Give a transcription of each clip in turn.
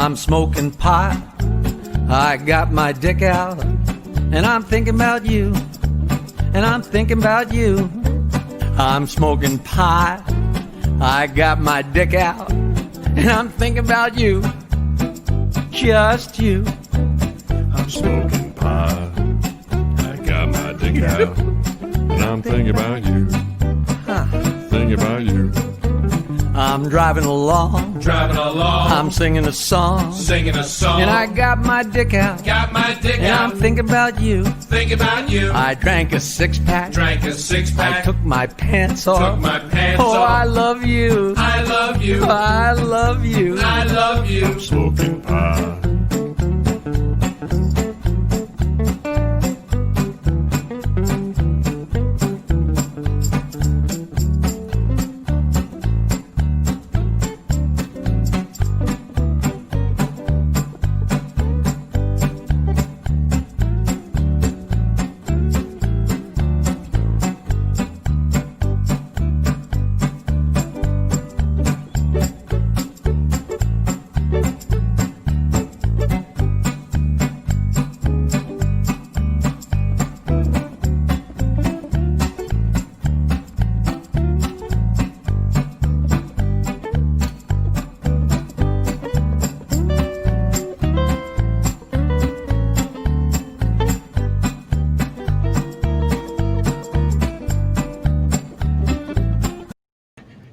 I'm smoking pot, I got my dick out, and I'm thinking about you, and I'm thinking about you. I'm smoking pot, I got my dick out, and I'm thinking about you, just you. I'm smoking pot, I got my dick out, and I'm thinking about you, thinking about you. I'm driving along, I'm singing a song, and I got my dick out, and I'm thinking about you, I drank a six-pack, I took my pants off, I love you, I love you, I'm smoking pot.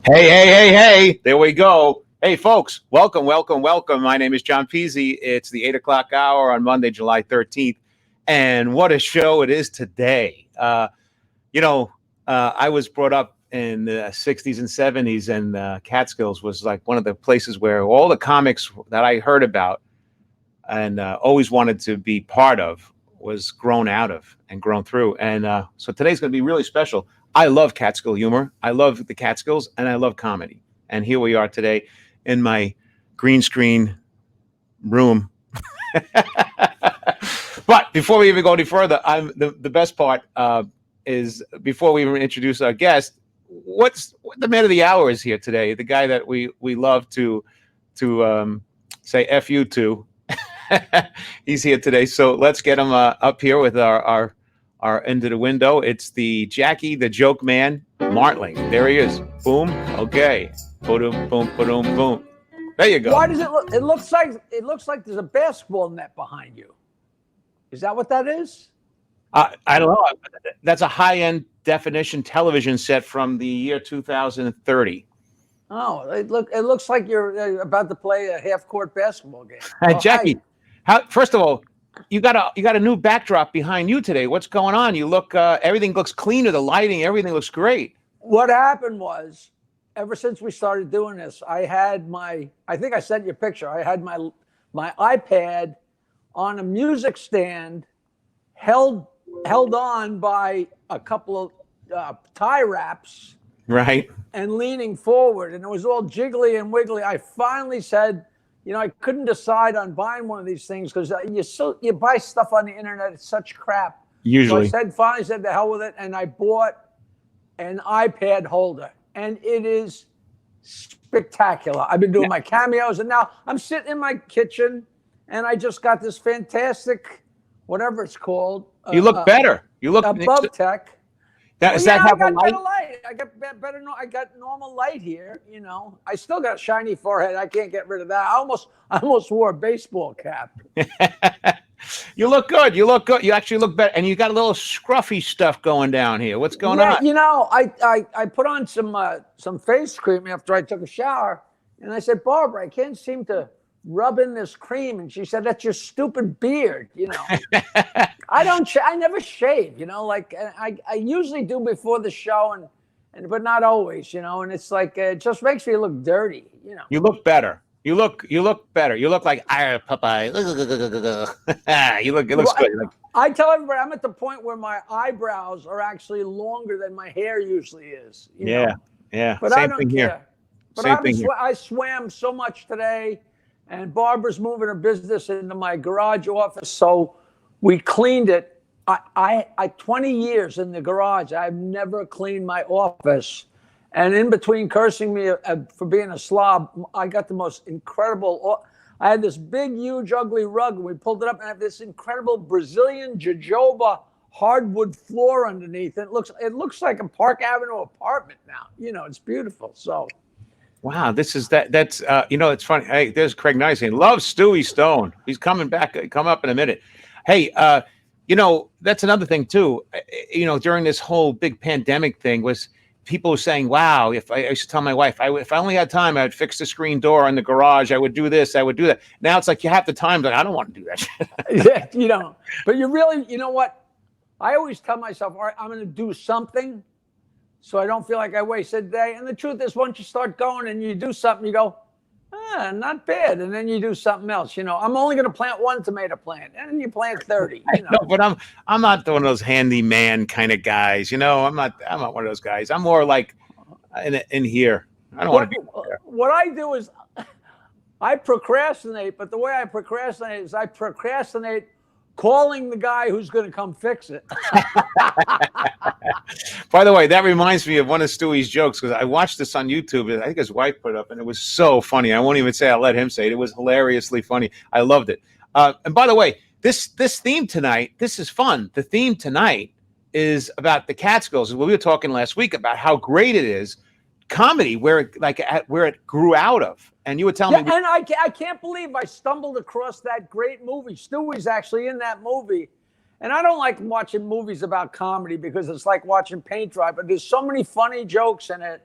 Hey, there we go. Hey, folks, welcome. My name is John Peasy. It's the 8 o'clock hour on Monday, July 13th. And what a show it is today. I was brought up in the 60s and 70s, and Catskills was like one of the places where all the comics that I heard about and always wanted to be part of was grown out of and grown through. And so today's going to be really special. I love Catskill humor. I love the Catskills, and I love comedy. And here we are today in my green screen room. But before we even go any further, the best part is before we even introduce our guest, what the man of the hour is here today. The guy that we love to say F you to. He's here today. So let's get him up here with our into the window. It's the Jackie the Joke Man, Martling. There he is. Boom. Okay. Boom, boom, boom, boom. There you go. Why does it look? It looks like there's a basketball net behind you. Is that what that is? I don't know. That's a high-end definition television set from the year 2030. Oh, it looks like you're about to play a half-court basketball game. Hey, Jackie, first of all, you got a new backdrop behind you today. What's going on? You look everything looks cleaner. The lighting, everything looks great. What happened was, ever since we started doing this, I think I sent you a picture. I had my iPad on a music stand, held on by a couple of tie wraps, right, and leaning forward, and it was all jiggly and wiggly. I finally said, I couldn't decide on buying one of these things because you buy stuff on the internet, it's such crap. Usually. So I finally said, the hell with it, and I bought an iPad holder, and it is spectacular. I've been doing my cameos, and now I'm sitting in my kitchen, and I just got this fantastic, whatever it's called. You look better. You look above tech. I got better light. I got better. I got normal light here. I still got a shiny forehead. I can't get rid of that. I almost wore a baseball cap. You look good. You actually look better, and you got a little scruffy stuff going down here. What's going on? I put on some face cream after I took a shower, and I said, Barbara, I can't seem to rub in this cream, and she said, that's your stupid beard. I never shave, like I usually do before the show, but not always, and it's like it just makes me look dirty. You look better. You look better. You look like Popeye. It looks good. I tell everybody I'm at the point where my eyebrows are actually longer than my hair usually is. Yeah. But Same I don't thing care. Here. But Same thing here. I swam so much today, and Barbara's moving her business into my garage office, so we cleaned it. I 20 years in the garage, I've never cleaned my office. And in between cursing me for being a slob, I got the most incredible. I had this big, huge, ugly rug, and we pulled it up, and I have this incredible Brazilian jojoba hardwood floor underneath. It looks like a Park Avenue apartment now. It's beautiful. So, wow, that's it's funny. Hey, there's Craig Nice saying, love Stewie Stone. He's coming back, come up in a minute. Hey, that's another thing too. During this whole big pandemic thing was people were saying, wow, if I used to tell my wife, if I only had time, I'd fix the screen door in the garage. I would do this. I would do that. Now it's like you have the time, but I don't want to do that shit. Yeah, but you really, you know what? I always tell myself, all right, I'm going to do something so I don't feel like I wasted a day. And the truth is, once you start going and you do something, you go, not bad. And then you do something else. I'm only going to plant one tomato plant, and then you plant 30. No, but I'm not one of those handyman kind of guys. I'm not one of those guys. I'm more like in here. I don't want to be there. What I do is I procrastinate, but the way I procrastinate is I procrastinate calling the guy who's going to come fix it. By the way, that reminds me of one of Stewie's jokes, because I watched this on YouTube. I think his wife put it up, and it was so funny. I won't even say, I'll let him say it. It was hilariously funny. I loved it. And by the way, this theme tonight, this is fun. The theme tonight is about the Catskills. We were talking last week about how great it is, comedy, where it grew out of. And you were telling me. And I can't believe I stumbled across that great movie. Stewie's actually in that movie. And I don't like watching movies about comedy because it's like watching paint dry. But there's so many funny jokes in it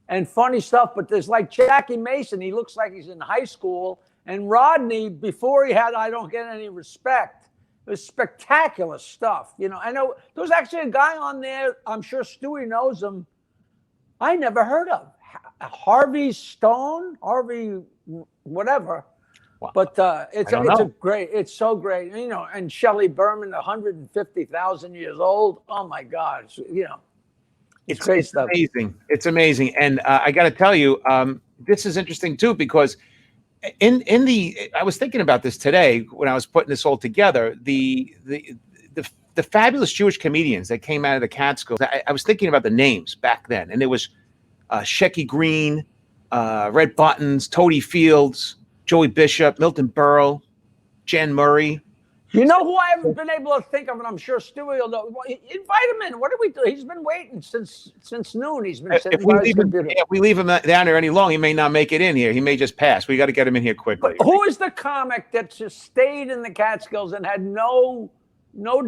and funny stuff. But there's like Jackie Mason. He looks like he's in high school. And Rodney, before he had I Don't Get Any Respect, it was spectacular stuff. I know there was actually a guy on there. I'm sure Stewie knows him. I never heard of. Harvey Stone, whatever. Wow. But it's so great. And Shelley Berman, 150,000 years old. Oh my God. It's great stuff. Amazing. It's amazing. And I got to tell you, this is interesting too, because I was thinking about this today when I was putting this all together, the fabulous Jewish comedians that came out of the Catskills. I was thinking about the names back then, and it was Shecky Green, Red Buttons, Toady Fields, Joey Bishop, Milton Berle, Jan Murray. You know who I haven't been able to think of, and I'm sure Stewie will know. Invite him in. What do we do? He's been waiting since noon. He's been sitting by his computer. If we leave him down there any long, he may not make it in here. He may just pass. We got to get him in here quickly. But who is the comic that just stayed in the Catskills and had no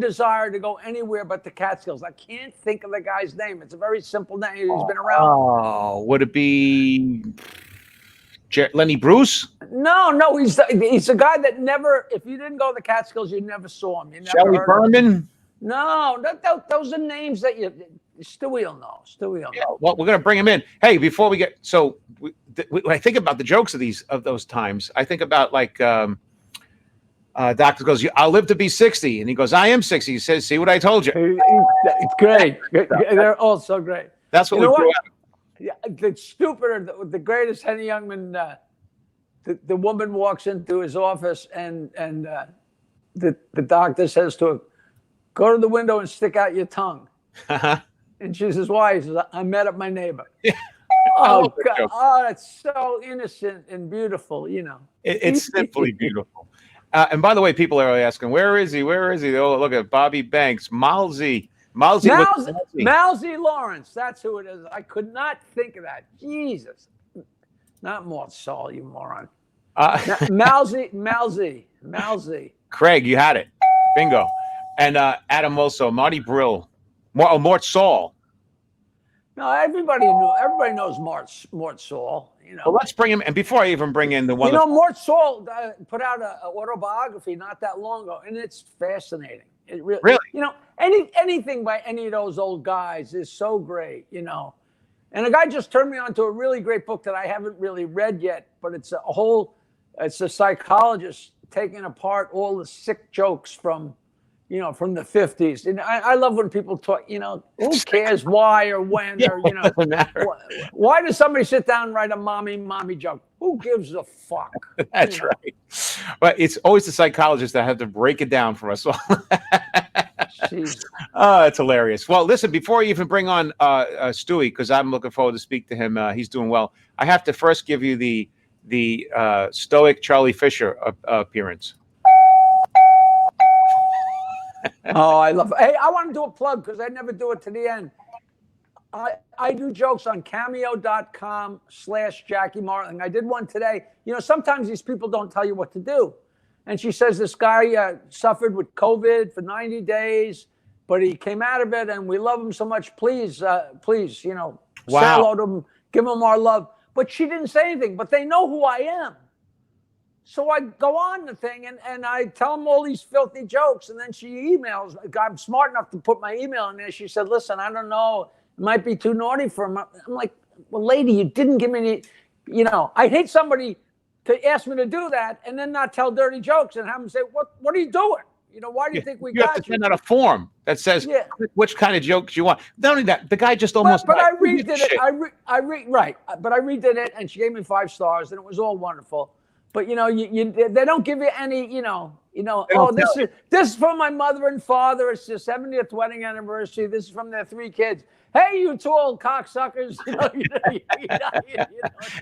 desire to go anywhere but the Catskills? I can't think of the guy's name. It's a very simple name. He's been around. Oh, would it be Lenny Bruce? No, he's a guy that never. If you didn't go to the Catskills, you never saw him. You never Shelley Berman? No, those are names that Stewie will know. Yeah, well, we're gonna bring him in. Hey, before we get when I think about the jokes of those times, I think about like. Doctor goes, I'll live to be 60. And he goes, I am 60. He says, see what I told you. It's great. They're all so great. That's what we grew out of. Yeah, the stupider, the greatest Henny Youngman, the woman walks into his office and the doctor says to her, go to the window and stick out your tongue. And she says, why? He says, I met up my neighbor. Oh, God. Oh, that's so innocent and beautiful, It's simply beautiful. And by the way, people are asking, where is he? Where is he? Oh, look at Bobby Banks, Malzy Lawrence. That's who it is. I could not think of that. Jesus. Not Mort Saul, you moron. Malzy. Craig, you had it. Bingo. And Adam also, Marty Brill. Mort Saul. No, everybody knows Mort Saul. Well, let's bring him. And before I even bring in the one, Mort Saul put out an autobiography not that long ago, and it's fascinating. It really. Anything by any of those old guys is so great. And a guy just turned me on to a really great book that I haven't really read yet, but it's a psychologist taking apart all the sick jokes from the 50s. And I love when people talk, who cares why or when or, doesn't matter. Why does somebody sit down and write a mommy joke? Who gives a fuck? That's right. But it's always the psychologists that have to break it down for us all. It's hilarious. Well, listen, before you even bring on Stewie, because I'm looking forward to speak to him, he's doing well. I have to first give you the the stoic Charlie Fisher appearance. Oh, I love it. Hey, I want to do a plug because I never do it to the end. I do jokes on cameo.com/Jackie Martling. I did one today. Sometimes these people don't tell you what to do. And she says this guy suffered with COVID for 90 days, but he came out of it and we love him so much. Please, say hello to him, give him our love. But she didn't say anything, but they know who I am. So I go on the thing and I tell them all these filthy jokes. And then she emails. I'm smart enough to put my email in there. She said, listen, I don't know. It might be too naughty for him. I'm like, well, lady, you didn't give me any, I hate somebody to ask me to do that and then not tell dirty jokes and have them say, what are you doing? Why do you think we got you? You have to send out a form that says which kind of jokes you want. Not only that, the guy just almost. But I redid it. Right. But I redid it and she gave me 5 stars and it was all wonderful. But they don't give you any, this is from my mother and father. It's their 70th wedding anniversary. This is from their 3 kids. Hey, you 2 old cocksuckers.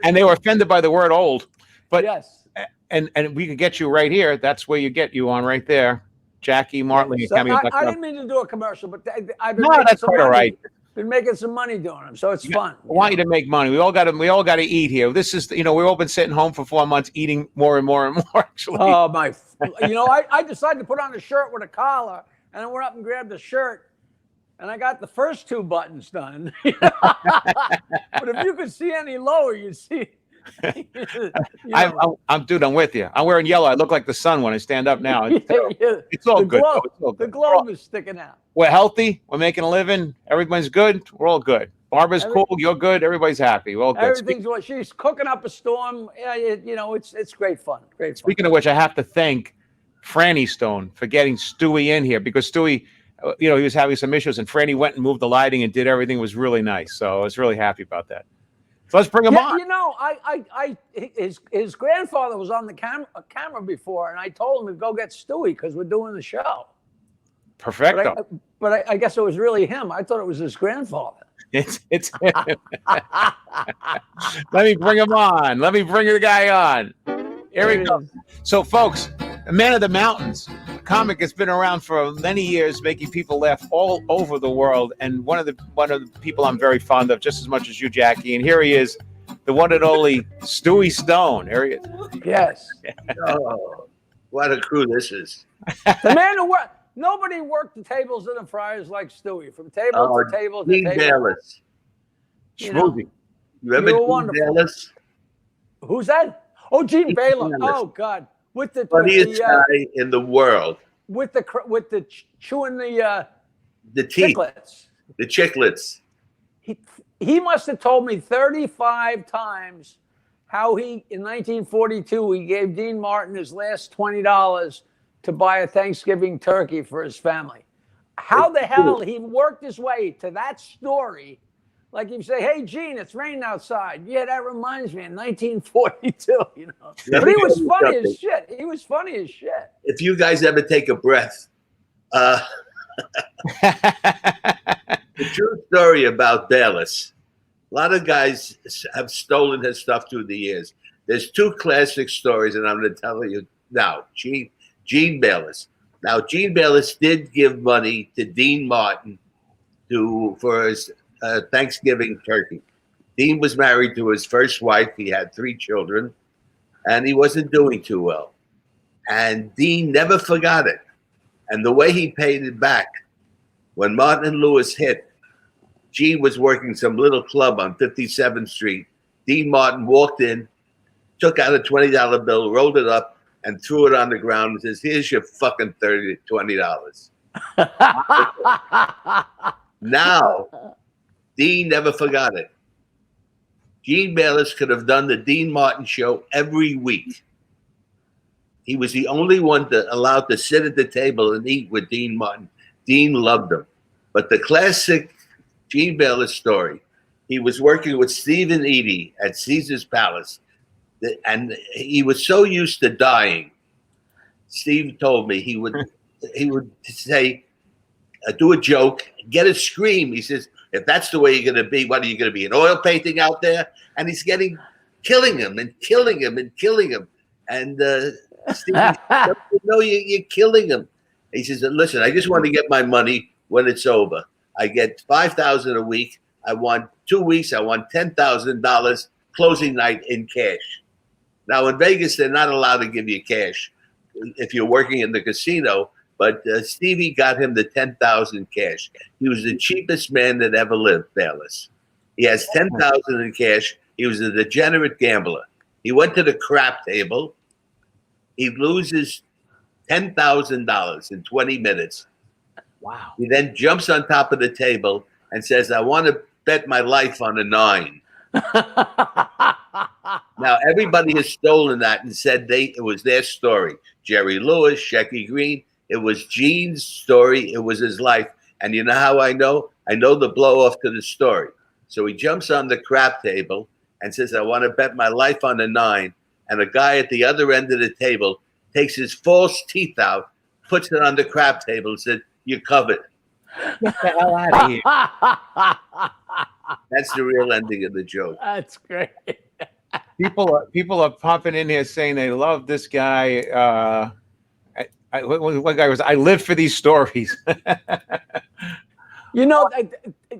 And they were offended by the word old. But yes. And we can get you right here. That's where you get you on right there. Jackie Martling. So I didn't mean to do a commercial, but I've been making some money. Right. Been making some money doing them, so it's fun. I want you to make money. We all got to eat here. This is, we've all been sitting home for 4 months eating more and more and more. Actually, I decided to put on a shirt with a collar, and I went up and grabbed the shirt, and I got the first 2 buttons done. But if you could see any lower, you'd see. I'm with you. I'm wearing yellow. I look like the sun when I stand up now. It's all good. The globe is sticking out. We're healthy. We're making a living. Everybody's good. We're all good. Barbara's cool. You're good. Everybody's happy. We're all good. Everything's well. She's cooking up a storm. It's great fun. Great fun. Speaking of which, I have to thank Franny Stone for getting Stewie in here because Stewie, he was having some issues and Franny went and moved the lighting and did everything. It was really nice. So I was really happy about that. So let's bring him on. His grandfather was on the camera before, and I told him to go get Stewie because we're doing the show. Perfecto. But I guess it was really him. I thought it was his grandfather. It's him. Let me bring him on. Let me bring the guy on. Here we go. So, folks, a man of the mountains, a comic that's been around for many years, making people laugh all over the world, and one of the people I'm very fond of, just as much as you, Jackie. And here he is, the one and only Stewie Stone. Here he is. Yes. Oh, what a crew this is. The man who worked. Nobody worked the tables and the fryers like Stewie, from table to table to Gene table. Bayless. Smoothie. You remember Gene Bayless? Who's that? Oh, Gene Bayless. Oh, God. With the funniest guy in the world. With the chewing the teeth. chiclets. The chiclets. He must have told me 35 times how in 1942 he gave Dean Martin his last $20 to buy a Thanksgiving turkey for his family. How the hell he worked his way to that story? Like you say, hey, Gene, it's raining outside. Yeah, that reminds me of 1942, But he was funny as shit. If you guys ever take a breath, the true story about Bayless, a lot of guys have stolen his stuff through the years. There's 2 classic stories, and I'm going to tell you now. Gene Bayless. Now, Gene Bayless did give money to Dean Martin for his Thanksgiving turkey. Dean was married to his first wife. He had 3 children, and he wasn't doing too well. And Dean never forgot it. And the way he paid it back, when Martin and Lewis hit, Gene was working some little club on 57th Street. Dean Martin walked in, took out a $20 bill, rolled it up, and threw it on the ground and says, here's your fucking $20. Now, Dean never forgot it. Gene Bayless could have done the Dean Martin show every week. He was the only one allowed to sit at the table and eat with Dean Martin. Dean loved him. But the classic Gene Bayless story, he was working with Stephen Eady at Caesar's Palace. And he was so used to dying. Steve told me he would say, do a joke, get a scream. He says, if that's the way you're going to be, what are you going to be, an oil painting out there? And he's getting killing him and killing him and killing him. And Stevie said, no, you're killing him. He says, listen, I just want to get my money when it's over. I get $5,000 a week. I want 2 weeks. I want $10,000 closing night in cash. Now in Vegas, they're not allowed to give you cash if you're working in the casino. But Stevie got him the $10,000 cash. He was the cheapest man that ever lived, Bayless. He has $10,000 in cash. He was a degenerate gambler. He went to the crap table. He loses $10,000 in 20 minutes. Wow. He then jumps on top of the table and says, I want to bet my life on a 9. Now, everybody has stolen that and said it was their story. Jerry Lewis, Shecky Green. It was Gene's story. It was his life. And you know how I know? I know the blow off to the story. So he jumps on the crap table and says, I want to bet my life on a 9. And a guy at the other end of the table takes his false teeth out, puts it on the crap table and said, you covered. Get the hell out of here. That's the real ending of the joke. That's great. People are popping in here saying they love this guy. One guy was, I live for these stories. You know,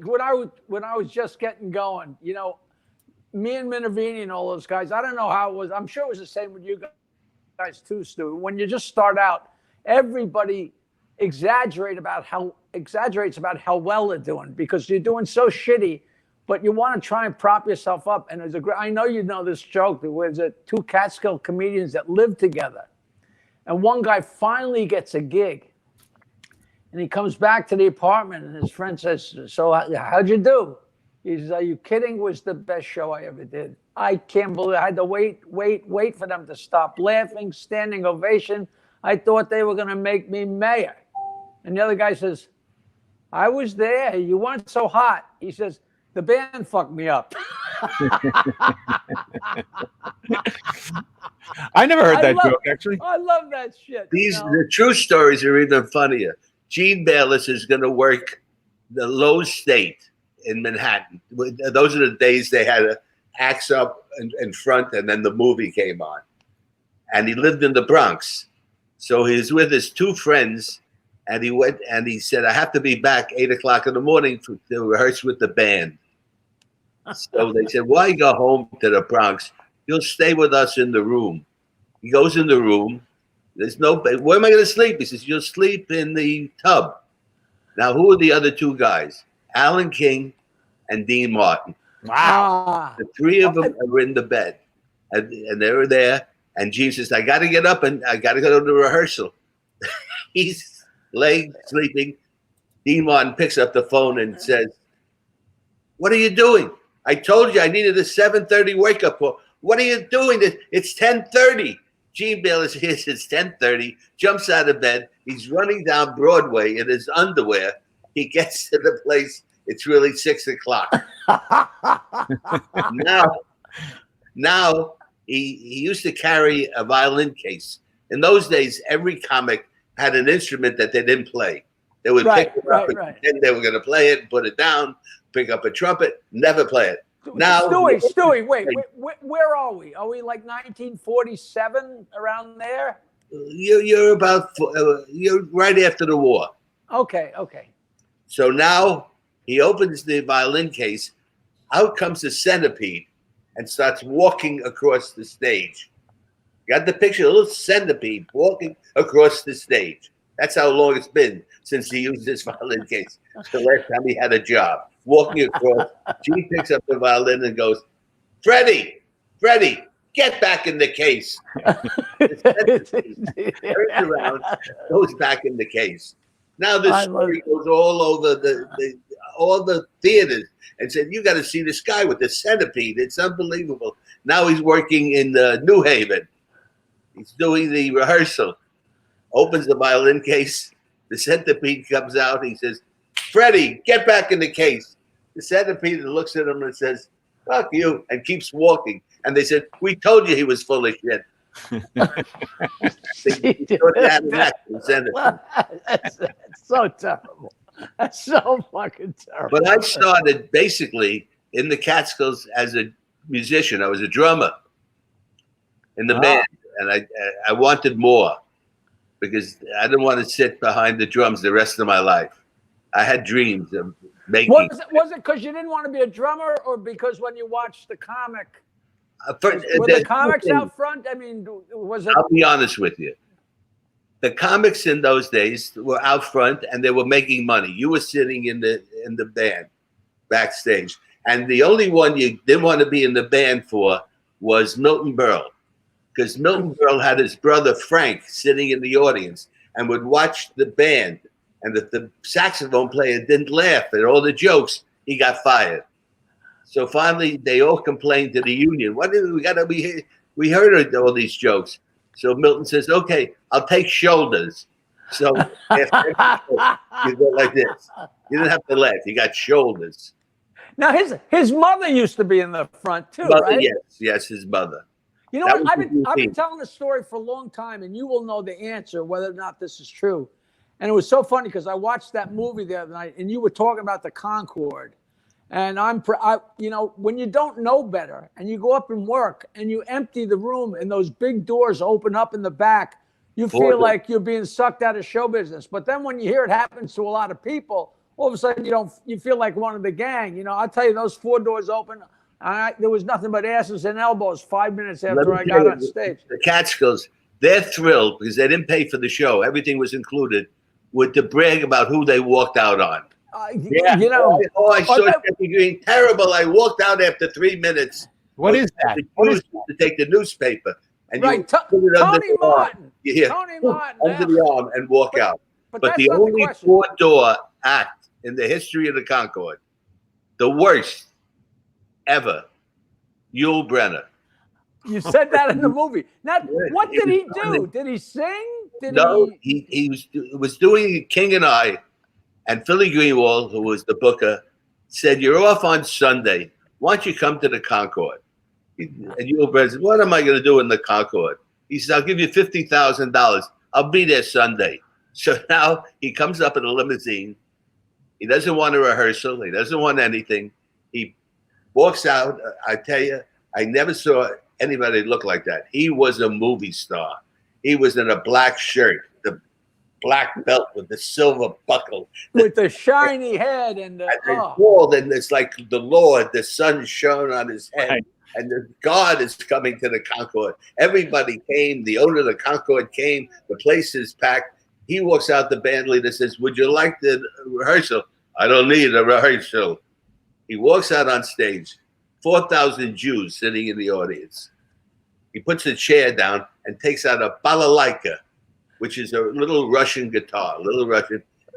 when I was just getting going, you know, me and Minervini and all those guys, I don't know how it was. I'm sure it was the same with you guys too, Stu. When you just start out, everybody exaggerates about how well they're doing because you're doing so shitty, but you want to try and prop yourself up. And I know you know this joke. There was two Catskill comedians that lived together, and one guy finally gets a gig, and he comes back to the apartment, and his friend says, "So how'd you do?" He says, "Are you kidding? It was the best show I ever did. I can't believe I had to wait for them to stop laughing, standing ovation. I thought they were going to make me mayor." And the other guy says, "I was there. You weren't so hot." He says, "The band fucked me up." I never heard that joke, actually. I love that shit. The true stories are even funnier. Gene Bayless is going to work the Lowe's State in Manhattan. Those are the days they had an axe up in front, and then the movie came on. And he lived in the Bronx. So he was with his two friends, and he went and he said, "I have to be back 8 o'clock in the morning to rehearse with the band." So they said, "Why go home to the Bronx? You'll stay with us in the room." He goes in the room. There's no bed. Where am I going to sleep? He says, "You'll sleep in the tub." Now, who are the other two guys? Alan King and Dean Martin. Wow. The three of them are in the bed. And they were there. And Gene says, "I got to get up and I got to go to the rehearsal." He's laying, sleeping. Dean Martin picks up the phone and says, "What are you doing? I told you I needed a 7:30 wake up call. What are you doing? It's 10:30. Gene Bayless hears it's 10:30, jumps out of bed. He's running down Broadway in his underwear. He gets to the place. It's really 6 o'clock. Now he used to carry a violin case. In those days, every comic had an instrument that they didn't play. They would pick it up and they were going to play it, put it down, pick up a trumpet, never play it. Now, Stewie, wait, where are we? Are we like 1947 around there? You're right after the war. Okay. So now he opens the violin case. Out comes the centipede and starts walking across the stage. Got the picture? A little centipede walking across the stage. That's how long it's been since he used this violin case. The last time he had a job. Walking across, Gene picks up the violin and goes, Freddie, get back in the case." Turns around, goes back in the case. Now this story goes all over all the theaters and said, "You got to see this guy with the centipede. It's unbelievable." Now he's working in New Haven. He's doing the rehearsal. Opens the violin case. The centipede comes out. He says, "Freddie, get back in the case." The centipede looks at him and says, "Fuck you," and keeps walking. And they said, "We told you he was full of shit." That's so terrible. That's so fucking terrible. But I started basically in the Catskills as a musician. I was a drummer in the band, and I wanted more because I didn't want to sit behind the drums the rest of my life. I had dreams of making. Was it because you didn't want to be a drummer, or because when you watched the comic, were the comics out front? I mean, was it? I'll be honest with you. The comics in those days were out front, and they were making money. You were sitting in the band backstage, and the only one you didn't want to be in the band for was Milton Berle, because Milton Berle had his brother Frank sitting in the audience and would watch the band, and if the saxophone player didn't laugh at all the jokes, he got fired. So finally, they all complained to the union. What did we got to be? We heard all these jokes. So Milton says, "Okay, I'll take shoulders." So you go like this. You didn't have to laugh. You got shoulders. Now his mother used to be in the front too, Mother, right? Yes, his mother. You know what? I've been telling this story for a long time, and you will know the answer whether or not this is true. And it was so funny because I watched that movie the other night, and you were talking about the Concorde. And when you don't know better and you go up and work and you empty the room and those big doors open up in the back, you feel like you're being sucked out of show business. But then when you hear it happens to a lot of people, all of a sudden you feel like one of the gang. You know, I'll tell you, those 4 doors open. There was nothing but asses and elbows 5 minutes after I got on stage. The Catskills, they're thrilled because they didn't pay for the show. Everything was included, with to brag about who they walked out on. You know, I saw Jeffrey Green. Terrible. I walked out after 3 minutes. What is that? To take the newspaper. And right. Tony Martin. Tony Martin. Under the arm and walk out. But the only 4-door act in the history of the Concorde, the worst ever, Yul Brynner. You said that in the movie. Now, what did he do? Did he sing? He was doing King and I. And Philly Greenwald, who was the booker, said, "You're off on Sunday. Why don't you come to the Concorde?" And Yul Brynner said, "What am I going to do in the Concorde?" He said, "I'll give you $50,000. I'll be there Sunday." So now he comes up in a limousine. He doesn't want a rehearsal. He doesn't want anything. He walks out. I tell you, I never saw anybody look like that. He was a movie star. He was in a black shirt, the black belt with the silver buckle, with the shiny head, and and it's like the Lord, the sun shone on his head, right. And the God is coming to the Concorde. Everybody came. The owner of the Concorde came. The place is packed. He walks out. The band leader says, "Would you like the rehearsal?" "I don't need a rehearsal." He walks out on stage. 4,000 Jews sitting in the audience. He puts a chair down and takes out a balalaika, which is a little Russian guitar,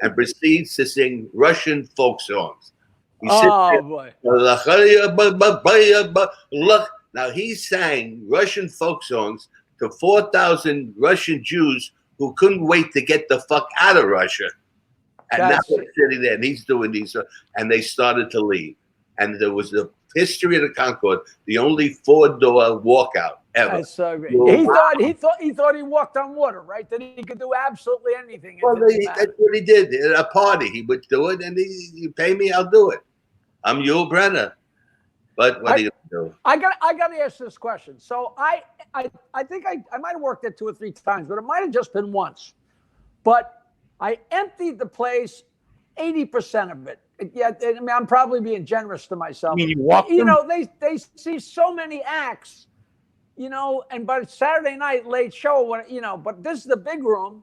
and proceeds to sing Russian folk songs. He boy. Look, now he sang Russian folk songs to 4,000 Russian Jews who couldn't wait to get the fuck out of Russia. And now they're sitting there, and he's doing these, and they started to leave. And there was the history of the Concorde, the only 4-door walkout ever. That's so great. He thought he walked on water, right? That he could do absolutely anything. Well, that's what he did at a party. He would do it, and you pay me, I'll do it. I'm Yul Brynner. But what are you gonna do? I got to ask this question. So I think I might have worked there 2 or 3 times, but it might have just been once. But I emptied the place 80% of it. Yeah, I mean, I'm probably being generous to myself. I mean, you walk them? You know, they see so many acts, you know, and by Saturday night, late show, you know, but this is the big room.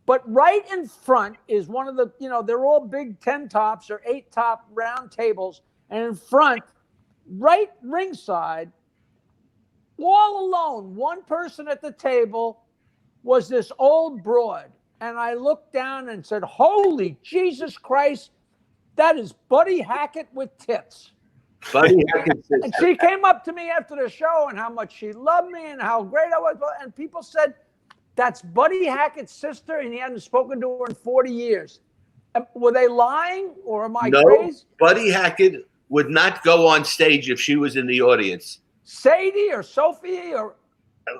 But right in front is one of the, you know, they're all big 10 tops or 8 top round tables. And in front, right ringside, all alone, one person at the table was this old broad. And I looked down and said, "Holy Jesus Christ, that is Buddy Hackett with tits." Buddy Hackett. And she came up to me after the show and how much she loved me and how great I was. And people said, "That's Buddy Hackett's sister," and he hadn't spoken to her in 40 years. Were they lying, or am I crazy? Buddy Hackett would not go on stage if she was in the audience. Sadie or Sophie or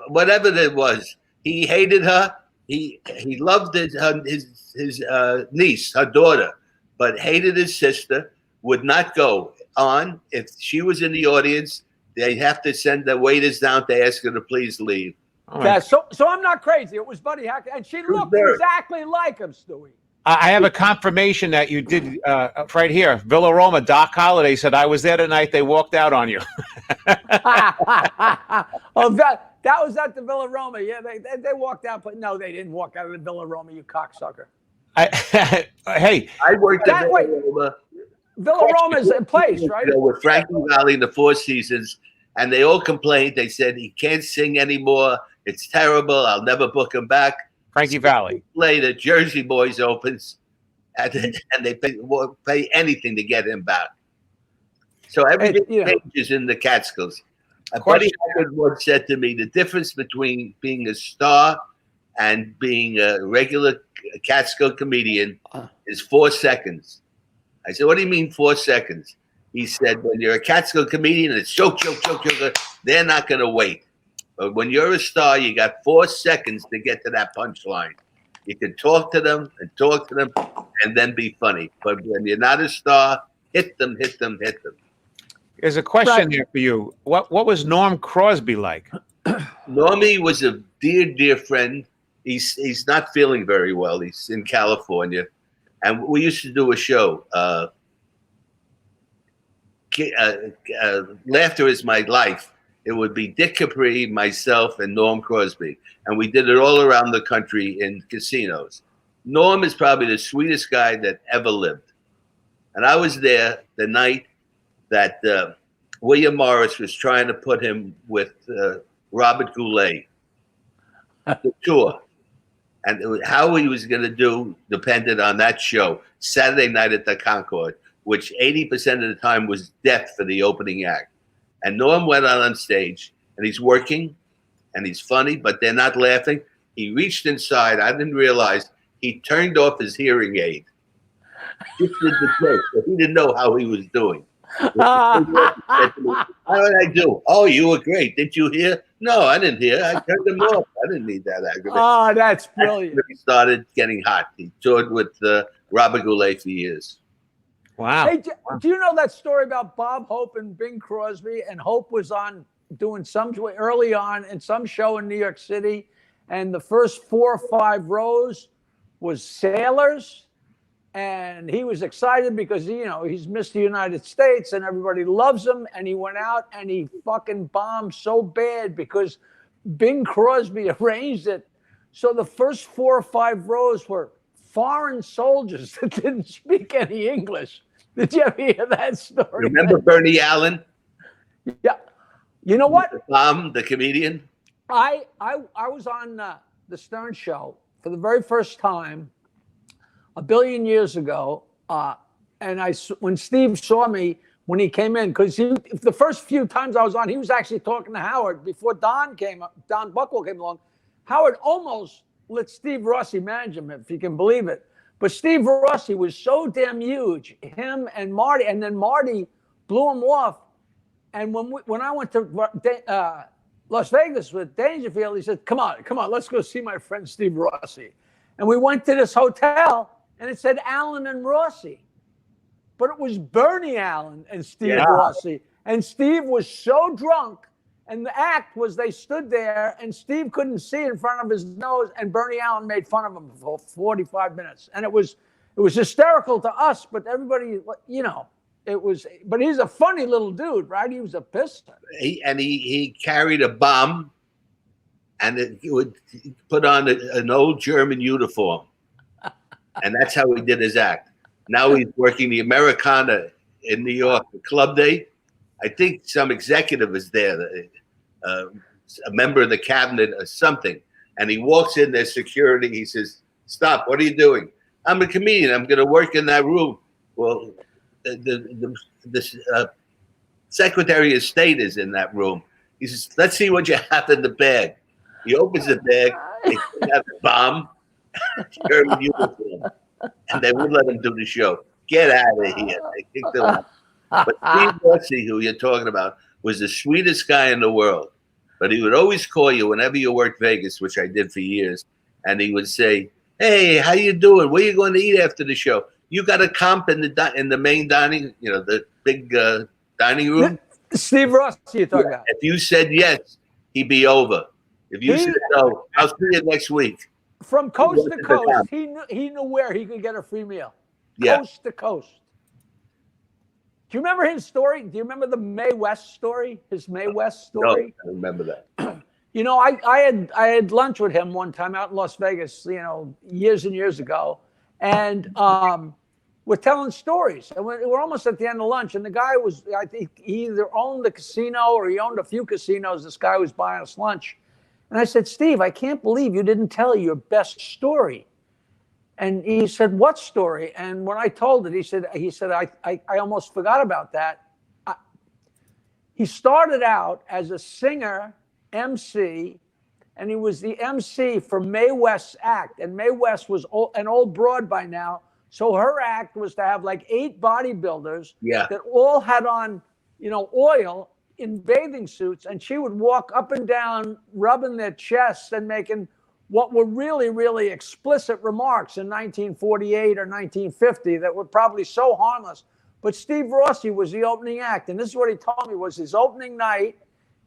whatever it was. He hated her. He loved his niece, her daughter, but hated his sister. Would not go on if she was in the audience. they have to send the waiters down to ask her to please leave. Oh my Yeah, God. so I'm not crazy. It was Buddy Hackett, and she looked there? exactly like him, Stewie. I have a confirmation that you did right here. Villa Roma, Doc Holliday said, I was there tonight. They walked out on you. Oh, that was at the Villa Roma. Yeah, they walked out, but no, they didn't walk out of the Villa Roma, you cocksucker. Hey, I worked at That way- Villa Roma. Villa Roma's in place, right? With Frankie Valli in the Four Seasons, and they all complained. They said he can't sing anymore. It's terrible. I'll never book him back. Frankie Valli. Later, Jersey Boys opens, and they pay anything to get him back. So everything changes in the Catskills. Buddy Hackett once said to me, the difference between being a star and being a regular Catskill comedian is 4 seconds. I said, what do you mean 4 seconds? He said, when you're a Catskill comedian, it's joke, they're not going to wait. But when you're a star, you got 4 seconds to get to that punchline. You can talk to them, and then be funny. But when you're not a star, hit them. There's a question here for you. What was Norm Crosby like? Normie was a dear friend. He's not feeling very well. He's in California. And we used to do a show, Laughter is My Life. It would be Dick Capri, myself, and Norm Crosby. And we did it all around the country in casinos. Norm is probably the sweetest guy that ever lived. And I was there the night that William Morris was trying to put him with Robert Goulet, the tour. And how he was going to do depended on that show, Saturday night at the Concord, which 80% of the time was death for the opening act. And Norm went on stage, and he's working, and he's funny, but they're not laughing. He reached inside. I didn't realize he turned off his hearing aid. Just did the joke, but he didn't know how he was doing. How did I do? Oh, you were great. Did you hear? No, I didn't hear. I turned them off. I didn't need that argument. Oh, that's brilliant. He started getting hot. He toured with Robert Goulet for years. Wow. Hey, do you know that story about Bob Hope and Bing Crosby? And Hope was on doing early on in some show in New York City, and the first 4 or 5 rows was sailors. And he was excited because, he's Mr. United States and everybody loves him. And he went out and he fucking bombed so bad because Bing Crosby arranged it. So the first 4 or 5 rows were foreign soldiers that didn't speak any English. Did you ever hear that story? Remember Bernie Allen? Yeah. You know what? The comedian? I was on the Stern Show for the very first time a billion years ago, and when Steve saw me when he came in, because the first few times I was on, he was actually talking to Howard before Don Buchwald came along. Howard almost let Steve Rossi manage him, if you can believe it. But Steve Rossi was so damn huge, him and Marty, and then Marty blew him off. And when I went to Las Vegas with Dangerfield, he said, come on, let's go see my friend Steve Rossi. And we went to this hotel, and it said Allen and Rossi. But it was Bernie Allen and Steve Rossi. And Steve was so drunk, and the act was they stood there, and Steve couldn't see in front of his nose, and Bernie Allen made fun of him for 45 minutes. And it was hysterical to us, but everybody, but he's a funny little dude, right? He was a piston. He carried a bomb, and he would put on an old German uniform. And that's how he did his act. Now he's working the Americana in New York, the Club Day. I think some executive is there, a member of the cabinet or something. And he walks in, there's security. He says, stop, what are you doing? I'm a comedian. I'm going to work in that room. Well, the Secretary of State is in that room. He says, let's see what you have in the bag. He opens the bag. They have a bomb. German uniform, and they wouldn't let him do the show. Get out of here! They kicked him out. But Steve Rossi, who you're talking about, was the sweetest guy in the world. But he would always call you whenever you worked Vegas, which I did for years, and he would say, "Hey, how you doing? Where you going to eat after the show? You got a comp in the main dining, the big dining room." Steve Ross, you're talking about. If you said yes, he'd be over. If you said no, I'll see you next week. From coast to coast, he knew where he could get a free meal. Coast to coast. Do you remember his story? Do you remember the Mae West story? His Mae West story? No, I remember that. You know, I had lunch with him one time out in Las Vegas, you know, years and years ago. And we're telling stories. And we're almost at the end of lunch. And the guy was, I think he either owned the casino or he owned a few casinos. This guy was buying us lunch. And I said, Steve, I can't believe you didn't tell your best story. And he said, what story? And when I told it, he said, I almost forgot about that. He started out as a singer, MC, and he was the MC for Mae West's act. And Mae West was an old broad by now. So her act was to have like 8 bodybuilders that all had on, you know, oil in bathing suits. And she would walk up and down, rubbing their chests and making what were really, really explicit remarks in 1948 or 1950 that were probably so harmless. But Steve Rossi was the opening act. And this is what he told me was his opening night.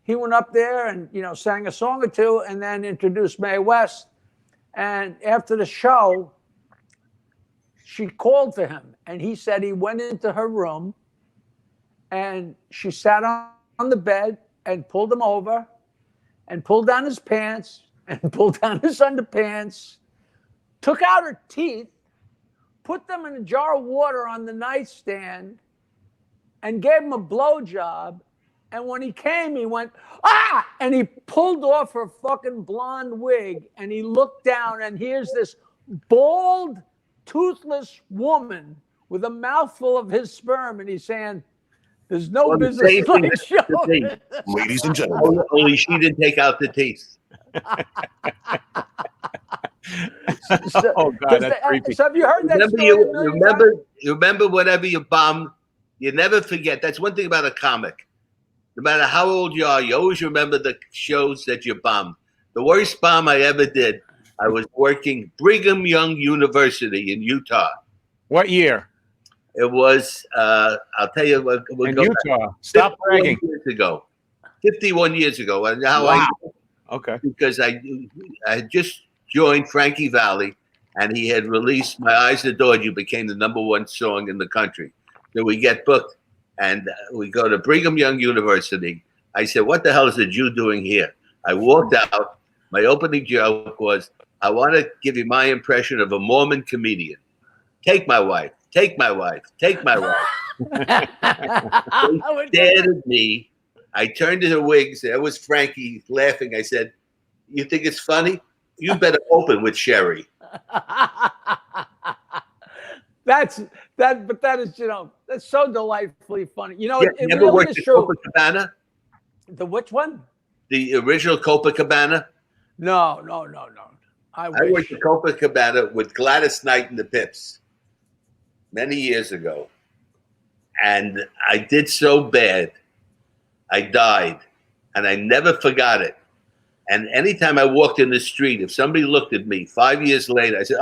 He went up there and, you know, sang a song or two and then introduced Mae West. And after the show, she called for him. And he said he went into her room and she sat on the bed and pulled him over and pulled down his pants and pulled down his underpants, took out her teeth, put them in a jar of water on the nightstand, and gave him a blowjob. And when he came, he went, ah! And he pulled off her fucking blonde wig, and he looked down, and here's this bald, toothless woman with a mouthful of his sperm, and he's saying, there's no business like showing. Ladies and gentlemen. Only she didn't take out the teeth. Oh God, that's creepy. So have you heard that story? Remember whatever you bomb, you never forget. That's one thing about a comic. No matter how old you are, you always remember the shows that you bombed. The worst bomb I ever did, I was working Brigham Young University in Utah. What year? It was, I'll tell you what. In Utah. Stop bragging. 51 years ago. And how wow. Okay. Because I had just joined Frankie Valli, and he had released "My Eyes Adored You" became the #1 song in the country. So we get booked, and we go to Brigham Young University. I said, "What the hell is a Jew doing here?" I walked out. My opening joke was, "I want to give you my impression of a Mormon comedian. Take my wife. Take my wife. Take my wife." They stared at me. I turned to the wigs. There was Frankie laughing. I said, "You think it's funny? You better open with Sherry." But that is, you know, that's so delightfully funny. You know, Yeah, it never really worked is at true. Copacabana? The which one? The original Copacabana? No. I worked at Copacabana with Gladys Knight and the Pips many years ago. And I did so bad, I died. And I never forgot it. And anytime I walked in the street, if somebody looked at me 5 years later, I said,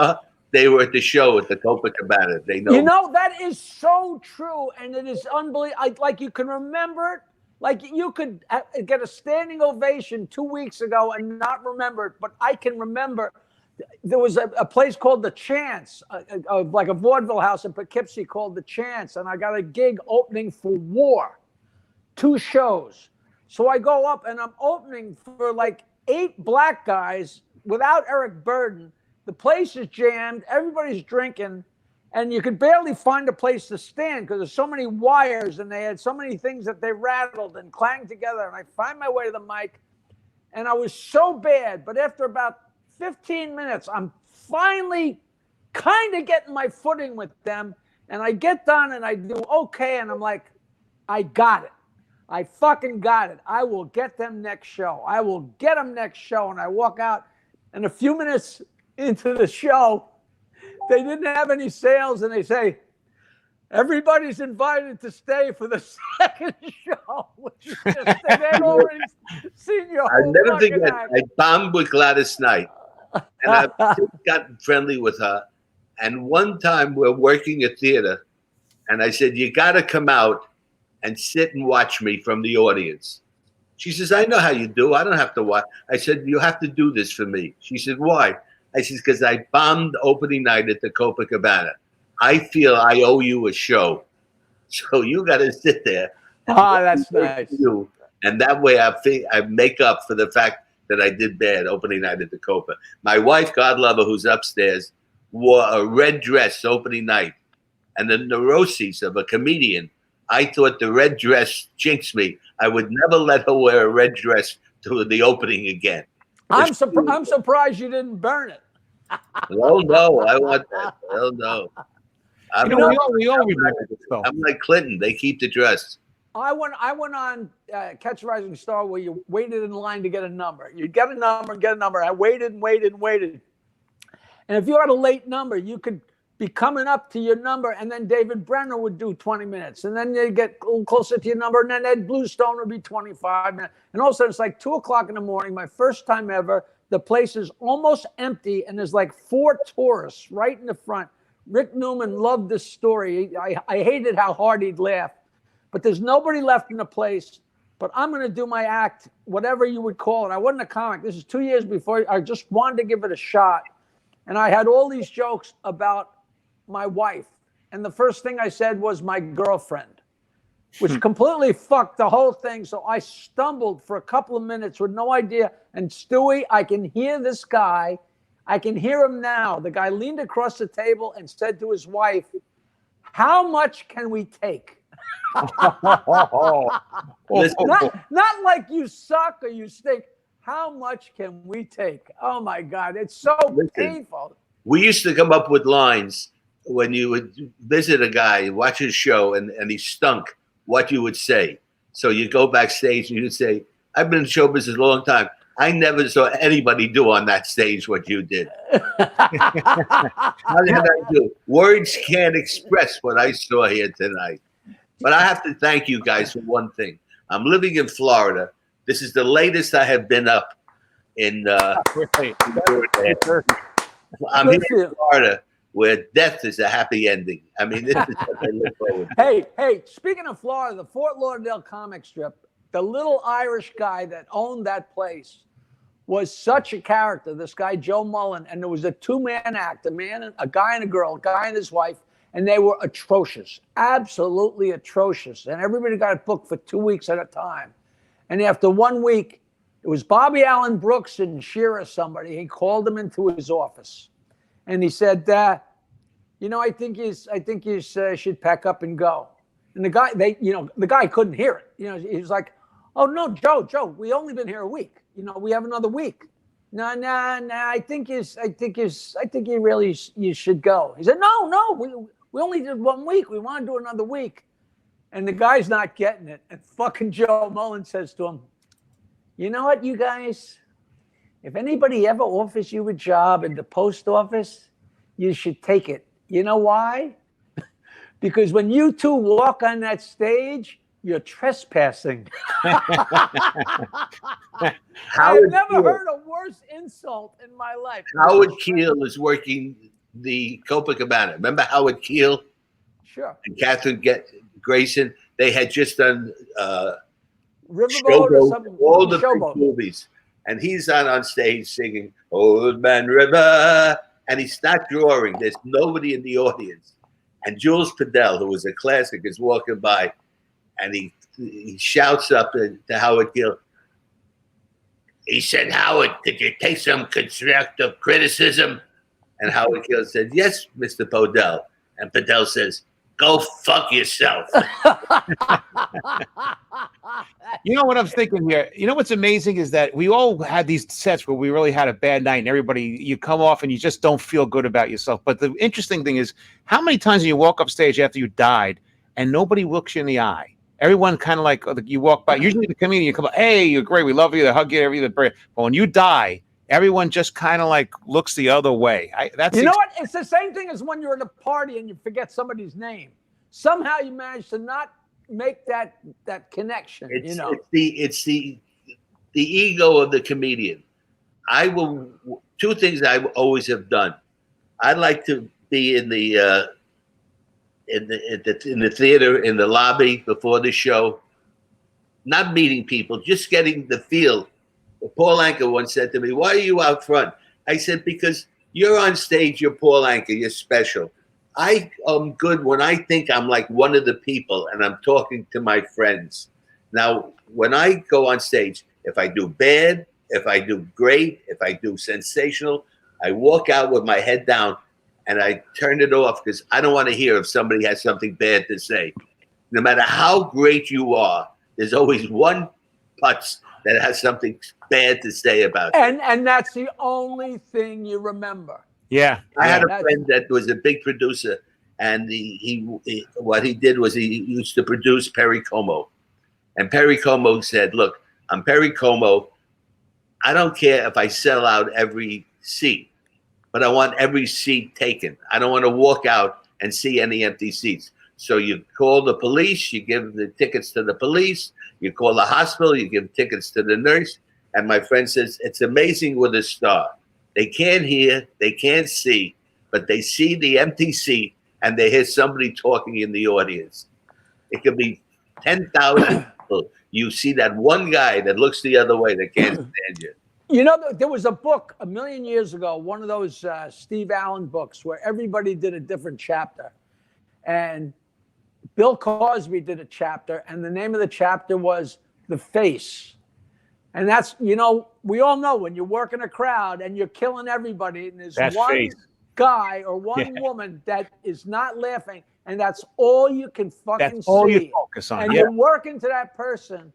they were at the show at the Copacabana. They know. You know, that is so true. And it is unbelievable. Like you can remember it. Like you could get a standing ovation 2 weeks ago and not remember it. But I can remember there was a place called The Chance, like a vaudeville house in Poughkeepsie called The Chance. And I got a gig opening for War, 2 shows. So I go up and I'm opening for like 8 black guys without Eric Burden. The place is jammed. Everybody's drinking. And you could barely find a place to stand because there's so many wires and they had so many things that they rattled and clanged together. And I find my way to the mic and I was so bad. But after about 15 minutes, I'm finally kind of getting my footing with them. And I get done and I do okay. And I'm like, I got it. I fucking got it. I will get them next show. I will get them next show. And I walk out and a few minutes into the show, they didn't have any sales, and they say, everybody's invited to stay for the second show, which is just, they had already seen your whole I'll never fucking forget, act. I bombed with Gladys Knight, and I've since gotten friendly with her. And one time we're working a theater, and I said, you got to come out and sit and watch me from the audience. She says, I know how you do. I don't have to watch. I said, you have to do this for me. She said, why? I said, because I bombed opening night at the Copacabana. I feel I owe you a show. So you got to sit there. That's nice. And that way I make up for the fact that I did bad opening night at the Copa. My wife, God love her, who's upstairs, wore a red dress opening night. And the neuroses of a comedian, I thought the red dress jinxed me. I would never let her wear a red dress to the opening again. I'm surprised you didn't burn it. Oh, no, I want that. Hell no. I'm like Clinton. They keep the dress. I went on Catch a Rising Star where you waited in line to get a number. You'd get a number. I waited and waited and waited. And if you had a late number, you could be coming up to your number, and then David Brenner would do 20 minutes. And then you'd get a little closer to your number, and then Ed Bluestone would be 25 minutes. And all of a sudden, it's like 2 o'clock in the morning, my first time ever. The place is almost empty, and there's like 4 tourists right in the front. Rick Newman loved this story. I hated how hard he'd laugh. But there's nobody left in the place. But I'm going to do my act, whatever you would call it. I wasn't a comic. This is 2 years before. I just wanted to give it a shot. And I had all these jokes about my wife. And the first thing I said was my girlfriend, which completely fucked the whole thing. So I stumbled for a couple of minutes with no idea. And Stewie, I can hear this guy. I can hear him now. The guy leaned across the table and said to his wife, how much can we take? Not like you suck or you stink. How much can we take? Oh my God, it's so painful. We used to come up with lines when you would visit a guy, watch his show, and he stunk, what you would say. So you go backstage and you'd say, I've been in show business a long time. I never saw anybody do on that stage what you did. How did I do? Words can't express what I saw here tonight. But I have to thank you guys for one thing. I'm living in Florida. This is the latest I have been up in. I'm here in Florida, where death is a happy ending. I mean, this is what I look forward to. Hey, speaking of Florida, the Fort Lauderdale comic strip, the little Irish guy that owned that place was such a character, this guy, Joe Mullen. And there was a 2-man act, a guy and a girl, a guy and his wife. And they were atrocious, absolutely atrocious. And everybody got booked for 2 weeks at a time. And after 1 week, it was Bobby Allen Brooks and Shearer, somebody. He called him into his office. And he said, I think you should pack up and go. And the guy, the guy couldn't hear it. He was like, oh, no, Joe, we only been here a week. We have another week. No, I think you should go. He said, no, we only did 1 week. We want to do another week. And the guy's not getting it. And fucking Joe Mullen says to him, you know what, you guys? If anybody ever offers you a job in the post office, you should take it. You know why? Because when you two walk on that stage, you're trespassing. I've never heard a worse insult in my life. Howard Keel is working the Copacabana. Remember Howard Keel? Sure. And Catherine Grayson. They had just done Riverboat or something. All the big movies. And he's on stage singing Old Man River. And he's not drawing. There's nobody in the audience. And Jules Padell, who was a classic, is walking by. And he shouts up to Howard Keel. He said, Howard, did you take some constructive criticism? And Howard Keel said, yes, Mr. Podell. And Podell says, go fuck yourself. You know what I'm thinking here? You know what's amazing is that we all had these sets where we really had a bad night and everybody, you come off and you just don't feel good about yourself. But the interesting thing is how many times you walk up stage after you died and nobody looks you in the eye? Everyone kind of like you walk by. Usually the comedian, you come up, hey, you're great. We love you. They hug you. Everything. But when you die, everyone just kind of like looks the other way. You know what? It's the same thing as when you're at a party and you forget somebody's name. Somehow you manage to not make that connection. It's the ego of the comedian. Two things I always have done. I like to be in in the theater, in the lobby before the show, not meeting people, just getting the feel. Paul Anka once said to me, "Why are you out front?" I said, "Because you're on stage, you're Paul Anka, you're special. I am good when I think I'm like one of the people and I'm talking to my friends. Now, when I go on stage, if I do bad, if I do great, if I do sensational, I walk out with my head down and I turn it off because I don't want to hear if somebody has something bad to say. No matter how great you are, there's always one putz that has something bad to say about you. And that's the only thing you remember. Yeah. I had a friend that was a big producer, and what he did was he used to produce Perry Como. And Perry Como said, "Look, I'm Perry Como. I don't care if I sell out every seat, but I want every seat taken. I don't want to walk out and see any empty seats. So you call the police, you give the tickets to the police, you call the hospital, you give tickets to the nurse." And my friend says, it's amazing with a star. They can't hear, they can't see, but they see the empty seat and they hear somebody talking in the audience. It could be 10,000 people. You see that one guy that looks the other way that can't stand you. You know, there was a book a million years ago, one of those Steve Allen books where everybody did a different chapter. And Bill Cosby did a chapter, and the name of the chapter was The Face. And that's, you know, we all know when you work in a crowd and you're killing everybody, and there's one guy or one woman that is not laughing, and that's all you can fucking see. All you focus on. And you're working to that person.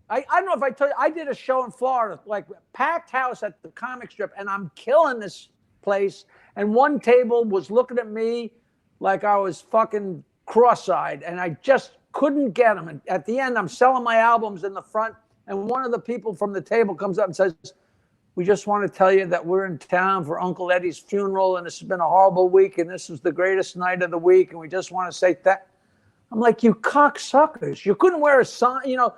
I don't know if I told you, I did a show in Florida, like packed house at the comic strip, and I'm killing this place. And one table was looking at me like I was fucking cross-eyed, and I just couldn't get them. And at the end, I'm selling my albums in the front, and one of the people from the table comes up and says, "We just want to tell you that we're in town for Uncle Eddie's funeral, and this has been a horrible week, and this was the greatest night of the week, and we just want to say that." I'm like, you cocksuckers. You couldn't wear a sign, you know.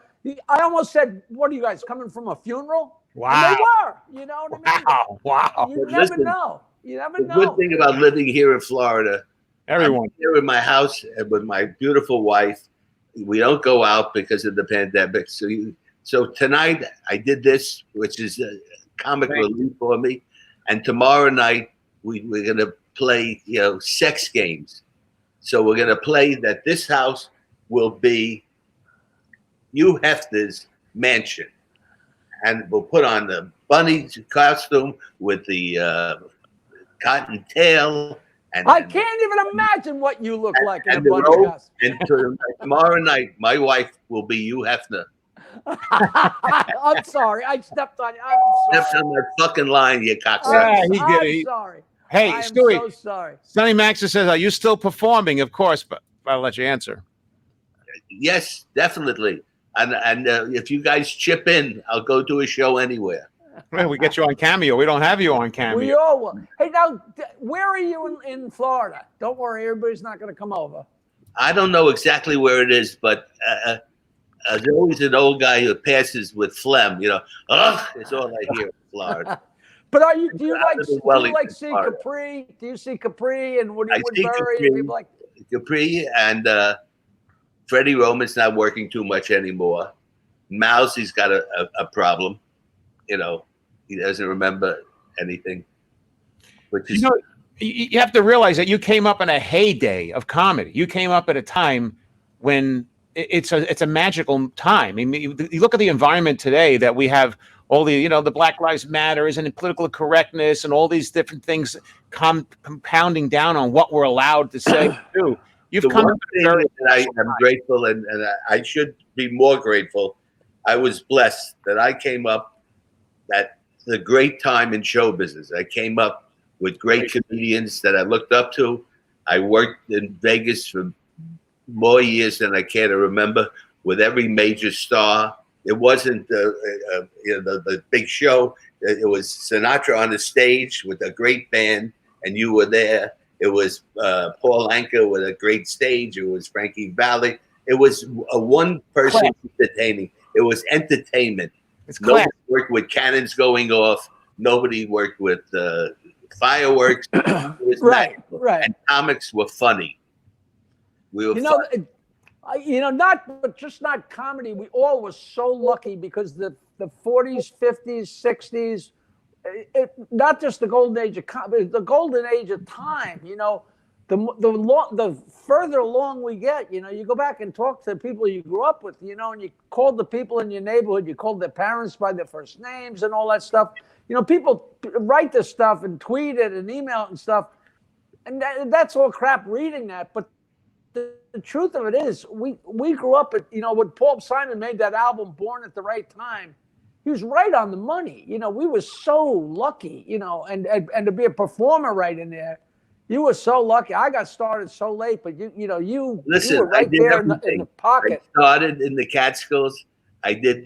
I almost said, "What are you guys, coming from a funeral?" Wow. And they were, you know what I mean? Wow. You never know. You never know. The good thing about living here in Florida, Everyone. I'm here in my house with my beautiful wife. We don't go out because of the pandemic. So tonight I did this, which is a comic relief for me. And tomorrow night we're going to play, you know, sex games. So we're going to play that this house will be Hugh Hefner's mansion. And we'll put on the bunny costume with the cotton tail. And I can't even imagine what you look like in a bunny costume. And tomorrow night, my wife will be Hugh Hefner. I'm sorry. I stepped on you. I'm sorry. Stepped on that fucking line, you cocksucker. I'm sorry. Hey, I'm Stewie. so sorry. Sonny Maxa says, "Are you still performing?" Of course, but I'll let you answer. Yes, definitely. And if you guys chip in, I'll go to a show anywhere. Well, we get you on Cameo. We don't have you on Cameo. We all will. Hey, now, where are you in Florida? Don't worry, everybody's not going to come over. I don't know exactly where it is, but there's always an old guy who passes with phlegm. You know, it's all I hear in Florida. But do you like see Capri? Do you see Capri and Woody Woodbury and people like Capri and Freddie Roman's not working too much anymore. Mousie's got a problem. You know, he doesn't remember anything. Which is, you know, you have to realize that you came up in a heyday of comedy. You came up at a time when it's a magical time. I mean, you look at the environment today that we have all the, you know, the Black Lives Matters and political correctness and all these different things compounding down on what we're allowed to say and do. You've come up thing that I am grateful, and I should be more grateful. I was blessed that I came up at the great time in show business. I came up with great comedians that I looked up to. I worked in Vegas for more years than I care to remember with every major star. It wasn't the big show. It was Sinatra on the stage with a great band, and you were there. It was Paul Anka with a great stage. It was Frankie Valli. It was a one-person entertaining. It was entertainment. Nobody worked with cannons going off. Nobody worked with fireworks. It was right. And comics were funny. We were not comedy. We all were so lucky because the 40s, 50s, 60s, not just the golden age of comedy, the golden age of time. The further along we get, you go back and talk to the people you grew up with, and you called the people in your neighborhood, you called their parents by their first names and all that stuff. People write this stuff and tweet it and email it and stuff, and that's all crap reading that. But the truth of it is, we grew up at, when Paul Simon made that album, Born at the Right Time, he was right on the money. We were so lucky, and to be a performer right in there. You were so lucky. I got started so late, but you were right there in the pocket. I started in the Catskills. I did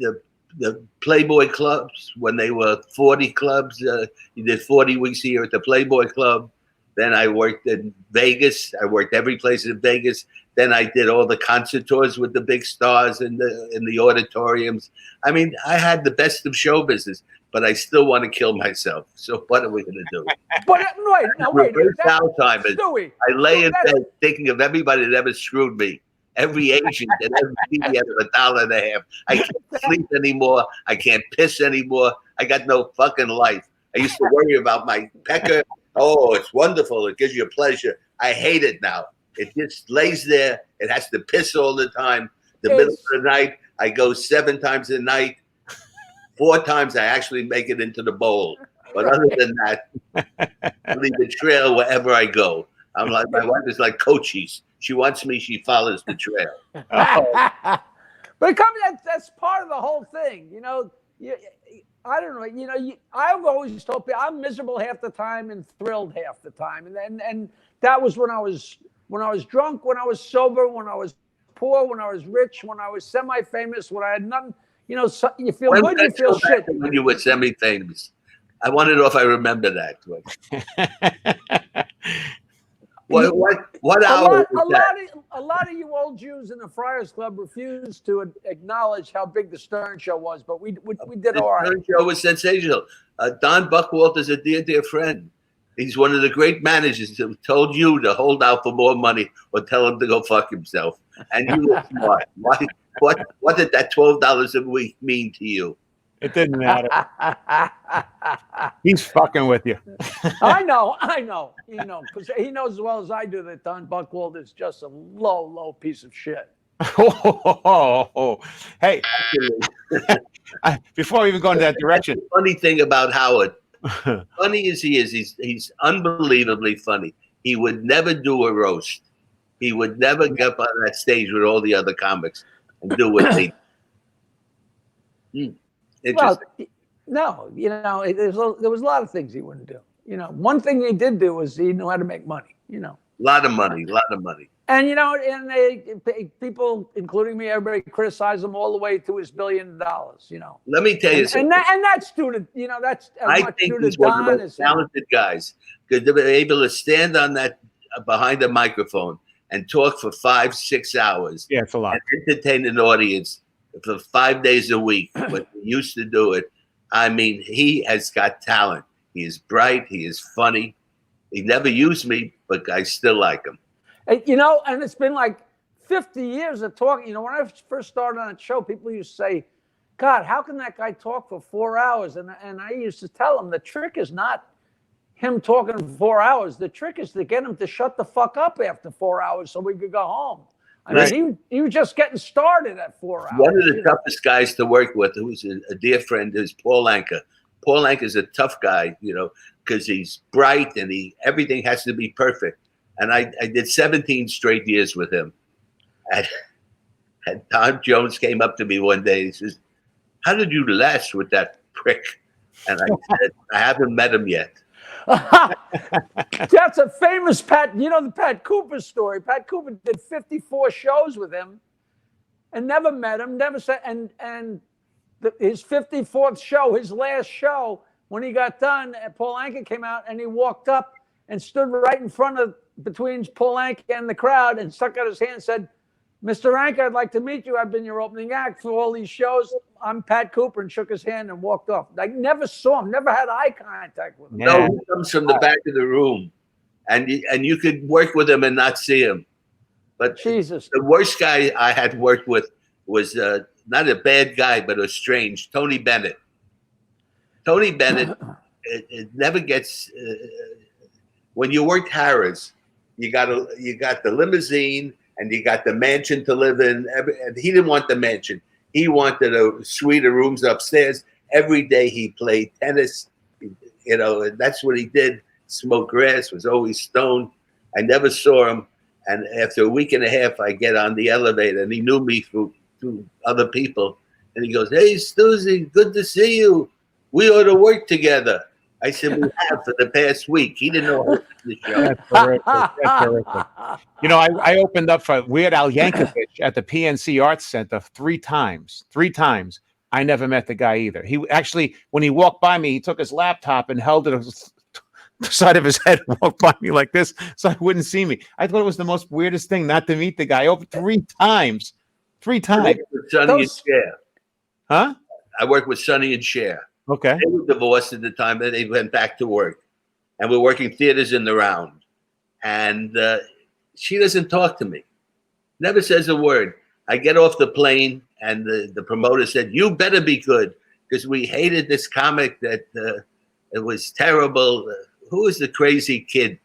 the Playboy clubs when they were 40 clubs. You did 40 weeks a year at the Playboy Club. Then I worked in Vegas. I worked every place in Vegas. Then I did all the concert tours with the big stars in the auditoriums. I mean, I had the best of show business, but I still want to kill myself. So what are we going to do? But wait. Stewie, I lay in bed thinking of everybody that ever screwed me. Every agent that ever beat me out of $1.50. I can't sleep anymore. I can't piss anymore. I got no fucking life. I used to worry about my pecker. Oh, it's wonderful. It gives you pleasure. I hate it now. It just lays there. It has to piss all the time. The middle of the night, I go 7 times a night. 4 times I actually make it into the bowl. But other than that, I leave a trail wherever I go. I'm like, my wife is like Cochise. She wants me, she follows the trail. But that's part of the whole thing. I don't know. I've always told people I'm miserable half the time and thrilled half the time. And that was when I was drunk, when I was sober, when I was poor, when I was rich, when I was semi-famous, when I had nothing. So you feel good, you feel shit. When you were semi-famous, I want to know if I remember that. What hour? A lot of you old Jews in the Friars Club refused to acknowledge how big the Stern Show was, but we did all right. The Stern Show was sensational. Don Buchwald is a dear friend. He's one of the great managers who told you to hold out for more money or tell him to go fuck himself. And you were smart. What did that $12 a week mean to you? It didn't matter. He's fucking with you. I know. Because he knows as well as I do that Don Buchwald is just a low piece of shit. Hey, before we even go in that direction. The funny thing about Howard, funny as he is, he's unbelievably funny. He would never do a roast. He would never get up on that stage with all the other comics and do what they do. Well, no, there was a lot of things he wouldn't do. One thing he did do was he knew how to make money. A lot of money. And people, including me, everybody criticized him all the way to his $1 billion. Let me tell you something. And that's due to that's. I think he's one of the most talented guys because they were able to stand on that behind a microphone and talk for 5-6 hours. Yeah, it's a lot. And entertain an audience for 5 days a week when he used to do it. I mean, he has got talent. He is bright. He is funny. He never used me, but I still like him. And it's been like 50 years of talking. When I first started on that show, people used to say, God, how can that guy talk for 4 hours? And I used to tell them the trick is not him talking for 4 hours. The trick is to get him to shut the fuck up after 4 hours so we could go home. I mean, he was just getting started at 4 hours. One of the toughest guys to work with, who's a dear friend, is Paul Anka. Paul Anka is a tough guy, because he's bright and everything has to be perfect. And I did 17 straight years with him. And Tom Jones came up to me one day. He says, "How did you last with that prick?" And I said, "I haven't met him yet." That's a famous the Pat Cooper story. Pat Cooper did 54 shows with him and never met him, never said, and his 54th show, his last show, when he got done, Paul Anka came out and he walked up and stood right in front of, between Paul Anka and the crowd and stuck out his hand and said, "Mr. Anka, I'd like to meet you. I've been your opening act for all these shows. I'm Pat Cooper," and shook his hand and walked off. I never saw him, never had eye contact with him. No, he comes from the back of the room, and you could work with him and not see him. But Jesus. the worst guy I had worked with was not a bad guy, but a strange Tony Bennett. Tony Bennett, it never gets. When you worked Harris, you got the limousine and you got the mansion to live in. And he didn't want the mansion. He wanted a suite of rooms upstairs. Every day he played tennis, and that's what he did. Smoked grass, was always stoned. I never saw him. And after a week and a half, I get on the elevator, and he knew me through other people. And he goes, "Hey, Susie, good to see you. We ought to work together." I said, "We have for the past week." He didn't know how to do the show. That's terrific. That's terrific. I opened up for Weird Al Yankovic at the PNC Arts Center 3 times. 3 times. I never met the guy either. He actually, when he walked by me, he took his laptop and held it the side of his head and walked by me like this so I wouldn't see me. I thought it was the most weirdest thing not to meet the guy. Over 3 times. 3 times. Sonny and Cher. Huh? I worked with Sonny and Cher. Okay. They were divorced at the time, and they went back to work. And we're working theaters in the round. And she doesn't talk to me. Never says a word. I get off the plane, and the promoter said, "You better be good," because we hated this comic that it was terrible. Who was the crazy kid?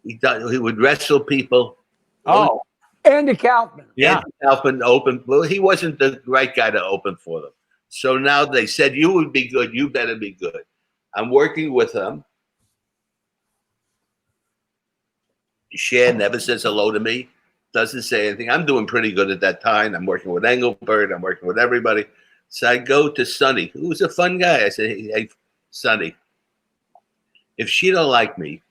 He would wrestle people. Oh, Andy Kaufman. yeah. Andy Kaufman opened. Well, he wasn't the right guy to open for them. So now they said, "You would be good. You better be good." I'm working with them. Cher never says hello to me. Doesn't say anything. I'm doing pretty good at that time. I'm working with Engelbert. I'm working with everybody. So I go to Sonny, who was a fun guy. I said, "Hey, Sonny, if she don't like me,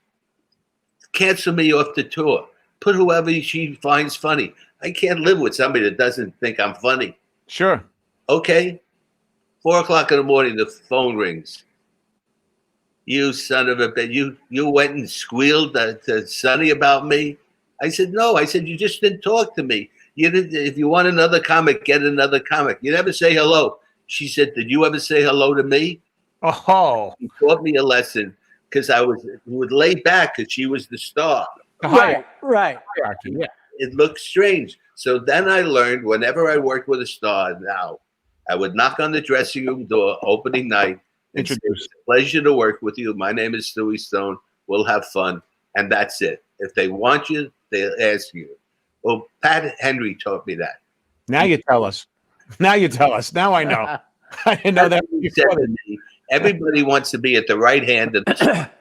cancel me off the tour. Put whoever she finds funny. I can't live with somebody that doesn't think I'm funny." Sure. Okay. 4:00 in the morning, the phone rings. "You son of a bitch! You went and squealed to Sonny about me." I said, "No." I said, "You just didn't talk to me. You didn't. If you want another comic, get another comic. You never say hello." She said, "Did you ever say hello to me?" Oh. He taught me a lesson because I would lay back because she was the star. Right. Hierarchy, yeah. It looked strange. So then I learned whenever I worked with a star now, I would knock on the dressing room door opening night. Introduce. It's a pleasure to work with you. My name is Stewie Stone. We'll have fun. And that's it. If they want you, they'll ask you. Well, Pat Henry taught me that. Now you tell us. Now you tell us. Now I know. I didn't know that. He said to me, everybody wants to be at the right hand of the star.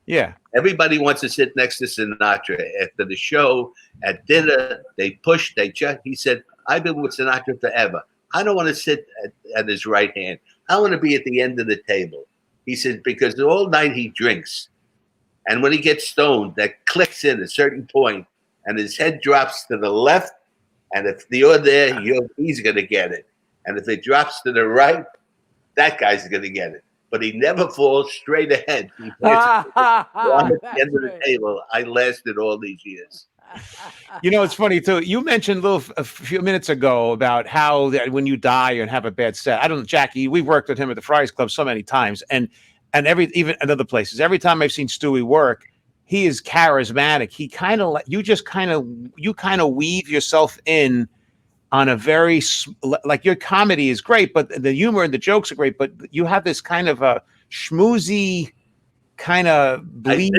Yeah. Everybody wants to sit next to Sinatra after the show, at dinner. They push, they check. He said, "I've been with Sinatra forever. I don't want to sit at his right hand. I want to be at the end of the table." He said, because all night he drinks. And when he gets stoned, that clicks in a certain point, and his head drops to the left. And if you're there, he's going to get it. And if it drops to the right, that guy's going to get it. But he never falls straight ahead. He plays at the end of the table. I lasted all these years. It's funny too. You mentioned a few minutes ago about how that when you die and have a bad set. I don't know, Jackie. We've worked with him at the Friars Club so many times, and even at other places. Every time I've seen Stewie work, he is charismatic. He kind of you kind of weave yourself in on a very like your comedy is great, but the humor and the jokes are great. But you have this kind of a schmoozy kind of bleed.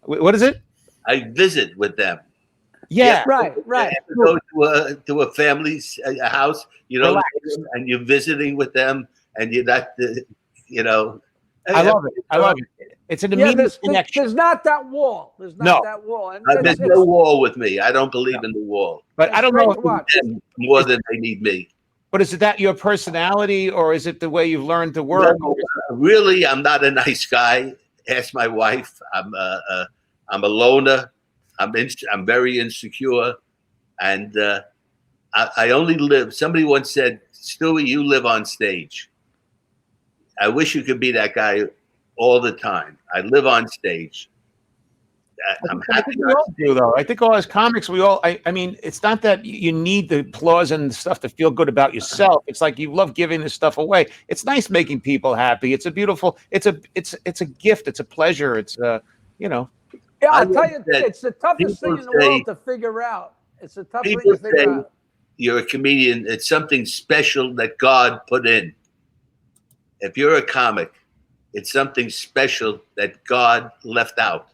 What is it? I visit with them. Yeah. Right. You go to a family's house, and you're visiting with them, and you're not, I love it. It's an immediate connection. There's not that wall. There's not that wall. And there's no wall with me. I don't believe in the wall. But I don't know more than they need me. But is it that your personality, or is it the way you've learned to work? No, really, I'm not a nice guy. Ask my wife. I'm a loner. I'm very insecure, and I only live. Somebody once said, "Stewie, you live on stage." I wish you could be that guy all the time. I live on stage. I'm happy. We all do, though. I think all as comics, we all. I mean, it's not that you need the applause and stuff to feel good about yourself. It's like you love giving this stuff away. It's nice making people happy. It's a beautiful. It's a gift. It's a pleasure. It's Yeah, I I'll tell you, love that it's the toughest thing in the people say- world to figure out. It's a tough thing People to figure say out. you're a comedian. It's something special that God put in. If you're a comic, it's something special that God left out.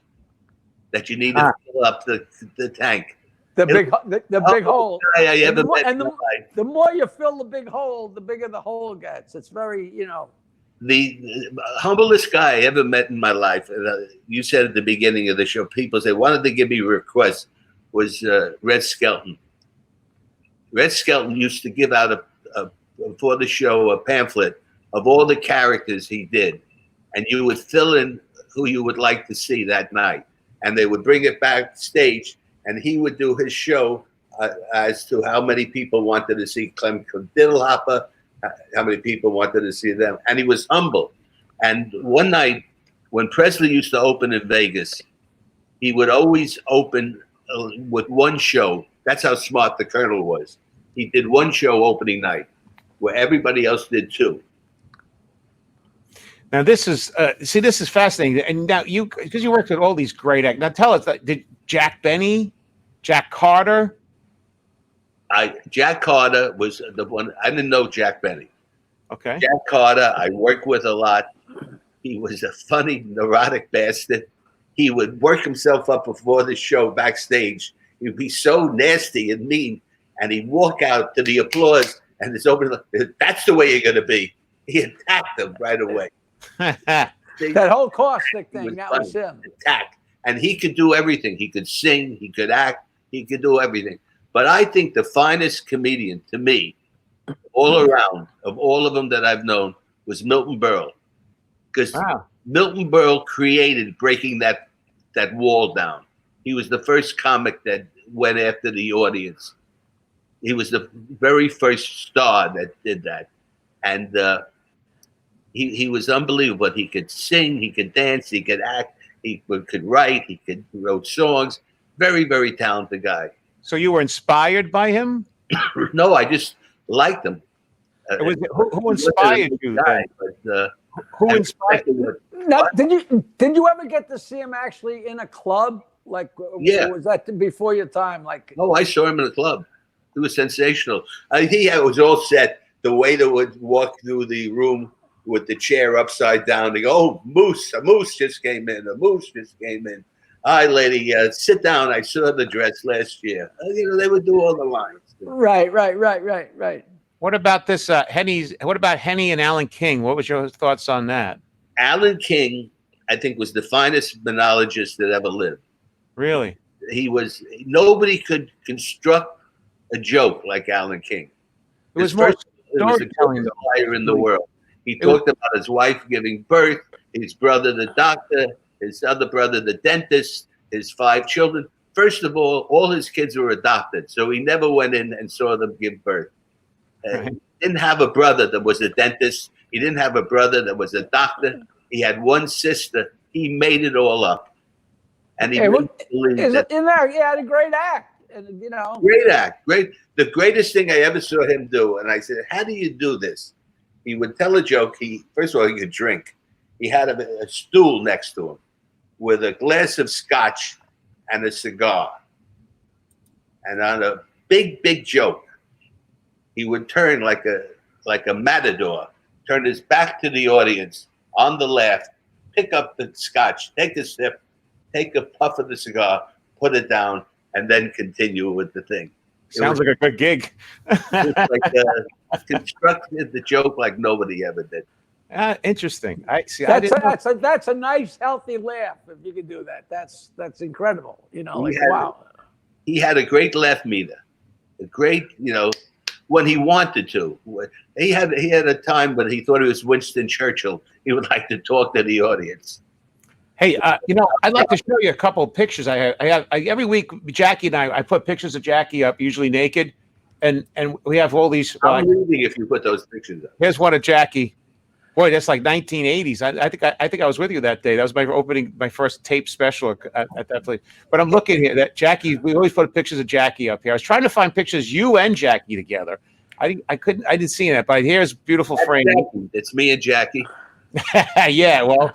That you need to fill up the tank. The big hole. Guy I ever And the more- met and in my life. the more you fill the big hole, the bigger the hole gets. It's very, The humblest guy I ever met in my life. You said at the beginning of the show, people say wanted to give me requests was Red Skelton. Red Skelton used to give out for the show a pamphlet of all the characters he did, and you would fill in who you would like to see that night, and they would bring it backstage, and he would do his show as to how many people wanted to see Clem Diddlehopper, how many people wanted to see them, and he was humble. And one night, when Presley used to open in Vegas, he would always open with one show. That's how smart the Colonel was. He did one show opening night, where everybody else did two. Now this is this is fascinating. And now because you worked with all these great actors. Now tell us, did Jack Benny, Jack Carter? Jack Carter was the one. I didn't know Jack Benny. Okay. Jack Carter, I worked with a lot. He was a funny, neurotic bastard. He would work himself up before the show backstage. He'd be so nasty and mean, and he'd walk out to the applause, and his open. That's the way you're going to be. He attacked them right away. that whole caustic thing. That was him. Attack, and he could do everything. He could sing. He could act. He could do everything. But I think the finest comedian to me, all around, of all of them that I've known, was Milton Berle. Because Milton Berle created breaking that wall down. He was the first comic that went after the audience. He was the very first star that did that. And he was unbelievable. He could sing, he could dance, he could act, he could write, he wrote songs. Very, very talented guy. So you were inspired by him? No, I just liked him. Who inspired you? Who inspired you? Now, did you ever get to see him actually in a club? Like, was that before your time? Like, oh, I saw him in a club. He was sensational. He was all set. The waiter would walk through the room with the chair upside down. They go, "Oh, a moose just came in. A moose just came in. Hi, lady, sit down. I saw the dress last year." They would do all the lines. Right. What about this Henny's? What about Henny and Alan King? What was your thoughts on that? Alan King, I think, was the finest monologist that ever lived. Really? Nobody could construct a joke like Alan King. It was more storytelling in the world. He talked about his wife giving birth, his brother, the doctor, his other brother, the dentist, his 5 children. First of all his kids were adopted, so he never went in and saw them give birth. He didn't have a brother that was a dentist. He didn't have a brother that was a doctor. He had one sister. He made it all up. And he really believed that. In there, he had a great act. And, Great act. Great. The greatest thing I ever saw him do, and I said, "How do you do this?" He would tell a joke. First of all, he could drink. He had a stool next to him with a glass of scotch and a cigar. And on a big, big joke, he would turn like a matador, turn his back to the audience on the left, pick up the scotch, take a sip, take a puff of the cigar, put it down, and then continue with the thing. Sounds like a good gig. Constructed the joke like nobody ever did. Interesting. That's a nice, healthy laugh. If you can do that, that's incredible. Wow. He had a great laugh meter. A great, when he wanted to. He had a time when he thought he was Winston Churchill. He would like to talk to the audience. Hey, I'd like to show you a couple of pictures. I have every week. Jackie and I put pictures of Jackie up, usually naked, and we have all these. I'm leaving if you put those pictures up. Here's one of Jackie. Boy, that's like 1980s. I think I was with you that day. That was my first tape special at that place. But I'm looking here that Jackie. We always put pictures of Jackie up here. I was trying to find pictures you and Jackie together. I didn't see that. But here's beautiful frame. It's me and Jackie. Yeah, well,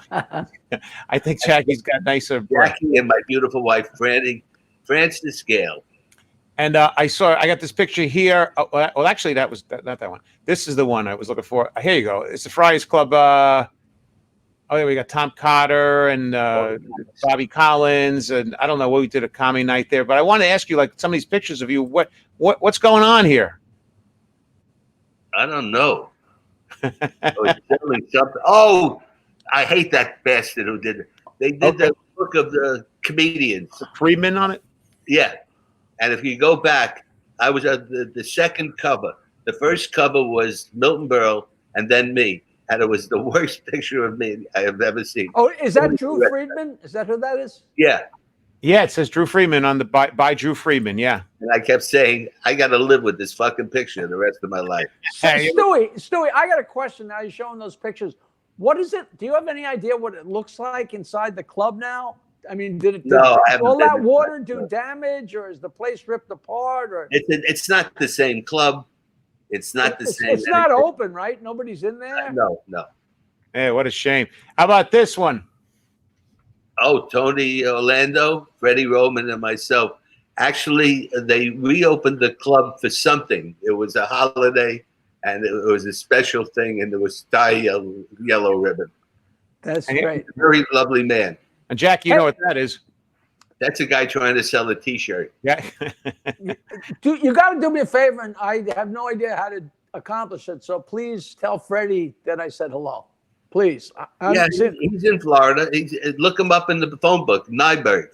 I think Jackie's got nicer breath. Jackie and my beautiful wife, Frances Gale. And I got this picture here. Well, actually, that was not that one. This is the one I was looking for. Here you go. It's the Friars Club. Oh, yeah, we got Tom Cotter and Bobby Collins, and I don't know what we did a comedy night there. But I want to ask you, like, some of these pictures of you. What's going on here? I don't know. It's definitely something. Oh, I hate that bastard who did it. They did the book of the comedians. Friedman on it. Yeah. And if you go back, I was at the second cover. The first cover was Milton Berle and then me. And it was the worst picture of me I have ever seen. Oh, is that Drew Friedman? Is that who that is? Yeah. Yeah, it says Drew Friedman on the by Drew Friedman. Yeah. And I kept saying, I got to live with this fucking picture the rest of my life. Hey, Stewie, I got a question now. You're showing those pictures. What is it? Do you have any idea what it looks like inside the club now? I mean, did all that water do damage, or is the place ripped apart? Or it's not the same club. It's not the same. It's not open, right? Nobody's in there. No. Hey, what a shame. How about this one? Oh, Tony Orlando, Freddie Roman, and myself. Actually, they reopened the club for something. It was a holiday, and it was a special thing, and there was yellow ribbon. That's great. A very lovely man. And Jackie, you know what that is? That's a guy trying to sell a T-shirt. Yeah. You got to do me a favor, and I have no idea how to accomplish it. So please tell Freddie that I said hello. Please. He's in Florida. Look him up in the phone book, Nyberg.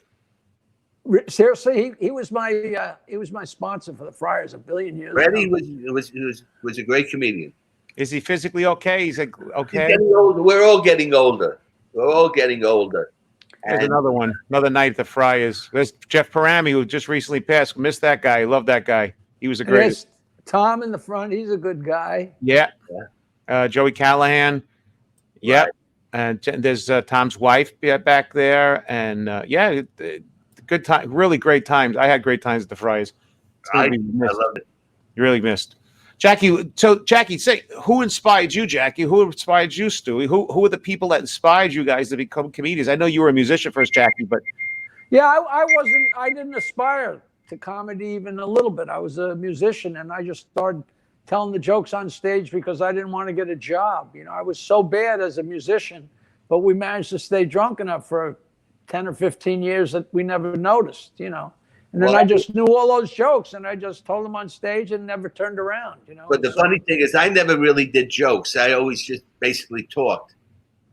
Seriously, he was my sponsor for the Friars a billion years Freddie ago. was a great comedian. Is he physically okay? He's like, okay. He's getting older. We're all getting older. We're all getting older. There's another one, another night at the Friars. There's Jeff Parami, who just recently passed. Missed that guy. Love that guy. He was a great. Tom in the front. He's a good guy. Yeah. Joey Callahan. Yeah. Right. And there's Tom's wife back there. And good time. Really great times. I had great times at the Friars. I love it. You really missed. Jackie, say, who inspired you, Jackie? Who inspired you, Stewie? Who are the people that inspired you guys to become comedians? I know you were a musician first, Jackie, but yeah, I didn't aspire to comedy even a little bit. I was a musician, and I just started telling the jokes on stage because I didn't want to get a job. You know, I was so bad as a musician, but we managed to stay drunk enough for 10 or 15 years that we never noticed, you know. And then I just knew all those jokes, and I just told them on stage and never turned around, you know. But the funny thing is, I never really did jokes. I always just basically talked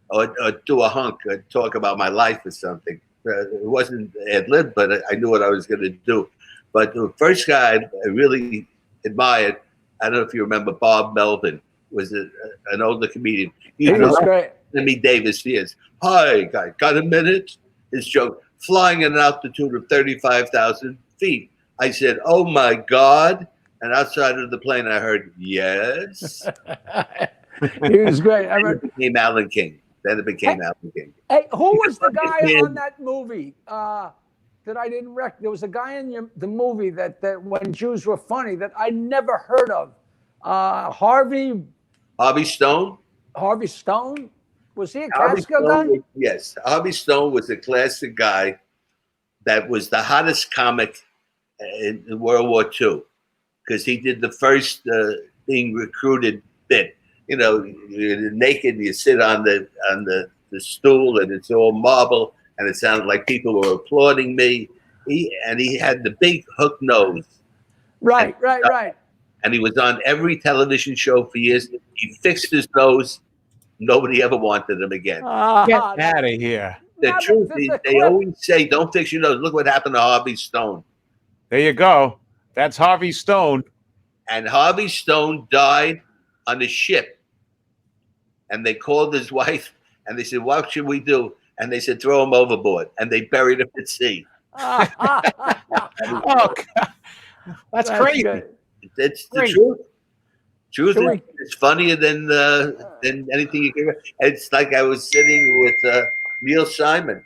or do a hunk or talk about my life or something. It wasn't ad-lib, but I knew what I was going to do. But the first guy I really admired, I don't know if you remember, Bob Melvin, was an older comedian. He was great. Jimmy Davis, he is. Hi, guy, got a minute? His joke. Flying at an altitude of 35,000 feet. I said, oh my God. And outside of the plane, I heard, yes. He was great. Then it became Alan King. Alan King. Hey, who was the guy on that movie that I didn't recognize? There was a guy in the movie that when Jews were funny that I never heard of. Harvey Stone? Harvey Stone? Was he a Catskill guy? Yes. Harvey Stone was a classic guy that was the hottest comic in World War II because he did the first being recruited bit. You know, you're naked, you sit on the stool, and it's all marble, and it sounded like people were applauding me. He had the big hook nose. Right. And he was on every television show for years. He fixed his nose. Nobody ever wanted him again. Get out of here. The truth is, they always say, don't fix your nose. Look what happened to Harvey Stone. There you go. That's Harvey Stone. And Harvey Stone died on a ship. And they called his wife, and they said, what should we do? And they said, throw him overboard. And they buried him at sea. Oh, God. That's crazy. Good. It's the truth. Truth is funnier than anything you can. It's like I was sitting with Neil Simon,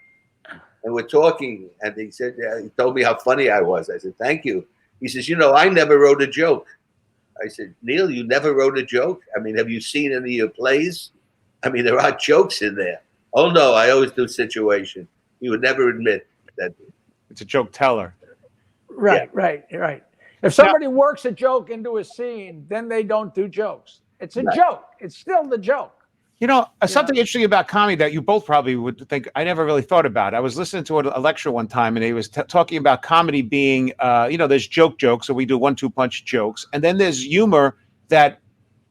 and we're talking, and he said, he told me how funny I was. I said, thank you. He says, you know, I never wrote a joke. I said, Neil, you never wrote a joke? I mean, have you seen any of your plays? I mean, there are jokes in there. Oh no, I always do situation. He would never admit that. It's a joke teller. Right, right. If somebody works a joke into a scene, then they don't do jokes. It's a joke. It's still the joke. You know, something interesting about comedy that you both probably would think I never really thought about. I was listening to a lecture one time, and he was talking about comedy being, there's jokes, so we do 1-2 punch jokes, and then there's humor that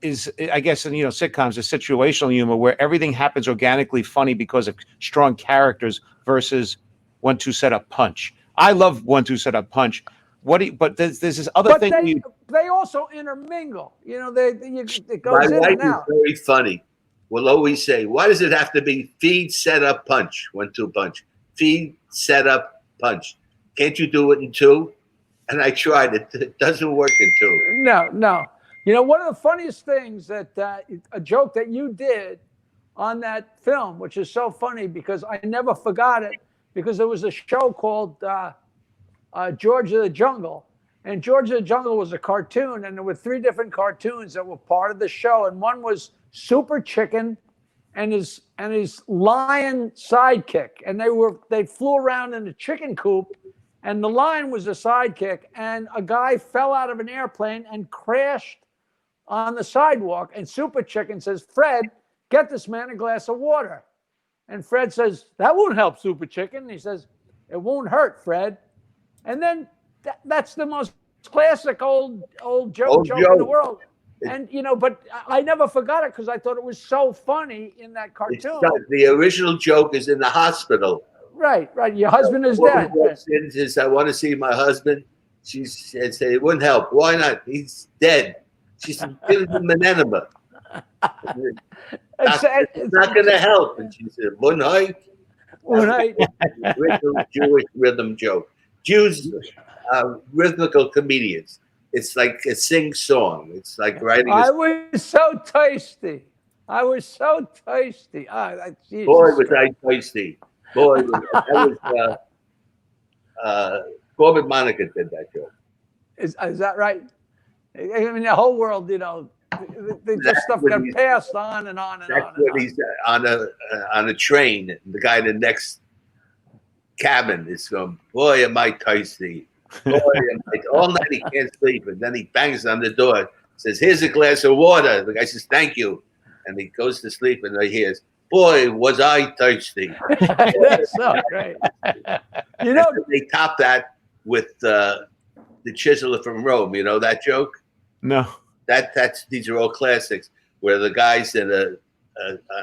is, I guess, in sitcoms, is situational humor where everything happens organically funny because of strong characters versus 1-2 setup punch. I love 1-2 setup punch. But there's this other thing. They also intermingle. It goes My in wife and out. is very funny. Will always say, "Why does it have to be feed, set up, punch? 1-2 punch. Feed, set up, punch. Can't you do it in 2?" And I tried it. It doesn't work in 2. No. One of the funniest things that a joke that you did on that film, which is so funny because I never forgot it, because there was a show called George of the Jungle. And George of the Jungle was a cartoon, and there were 3 different cartoons that were part of the show. And one was Super Chicken and his lion sidekick. And they flew around in a chicken coop, and the lion was a sidekick, and a guy fell out of an airplane and crashed on the sidewalk. And Super Chicken says, "Fred, get this man a glass of water." And Fred says, "That won't help, Super Chicken." And he says, "It won't hurt, Fred." And then that's the most classic old joke in the world. And but I never forgot it because I thought it was so funny in that cartoon. The original joke is in the hospital. Right. Your husband is dead. Says, "I want to see my husband." She said, "It wouldn't help." "Why not? He's dead." She said, "Give him an enema." It's not going to help. And she said, "One night." Jewish rhythm joke. Jews, rhythmical comedians. It's like a sing song. It's like writing. I was so tasty. Boy, was I tasty. Boy, that was Corbin Monica did that joke. Is that right? I mean, the whole world, stuff got passed on and on and that's on. When he's on a train, and the guy in the next cabin is going, "Boy, am I tasty. Boy, all night he can't sleep." And then he bangs on the door, says, "Here's a glass of water." The guy says, "Thank you." And he goes to sleep, and he hears, "Boy, was I thirsty." That's so great. They top that with the chiseler from Rome. You know that joke? No. These are all classics where the guy's on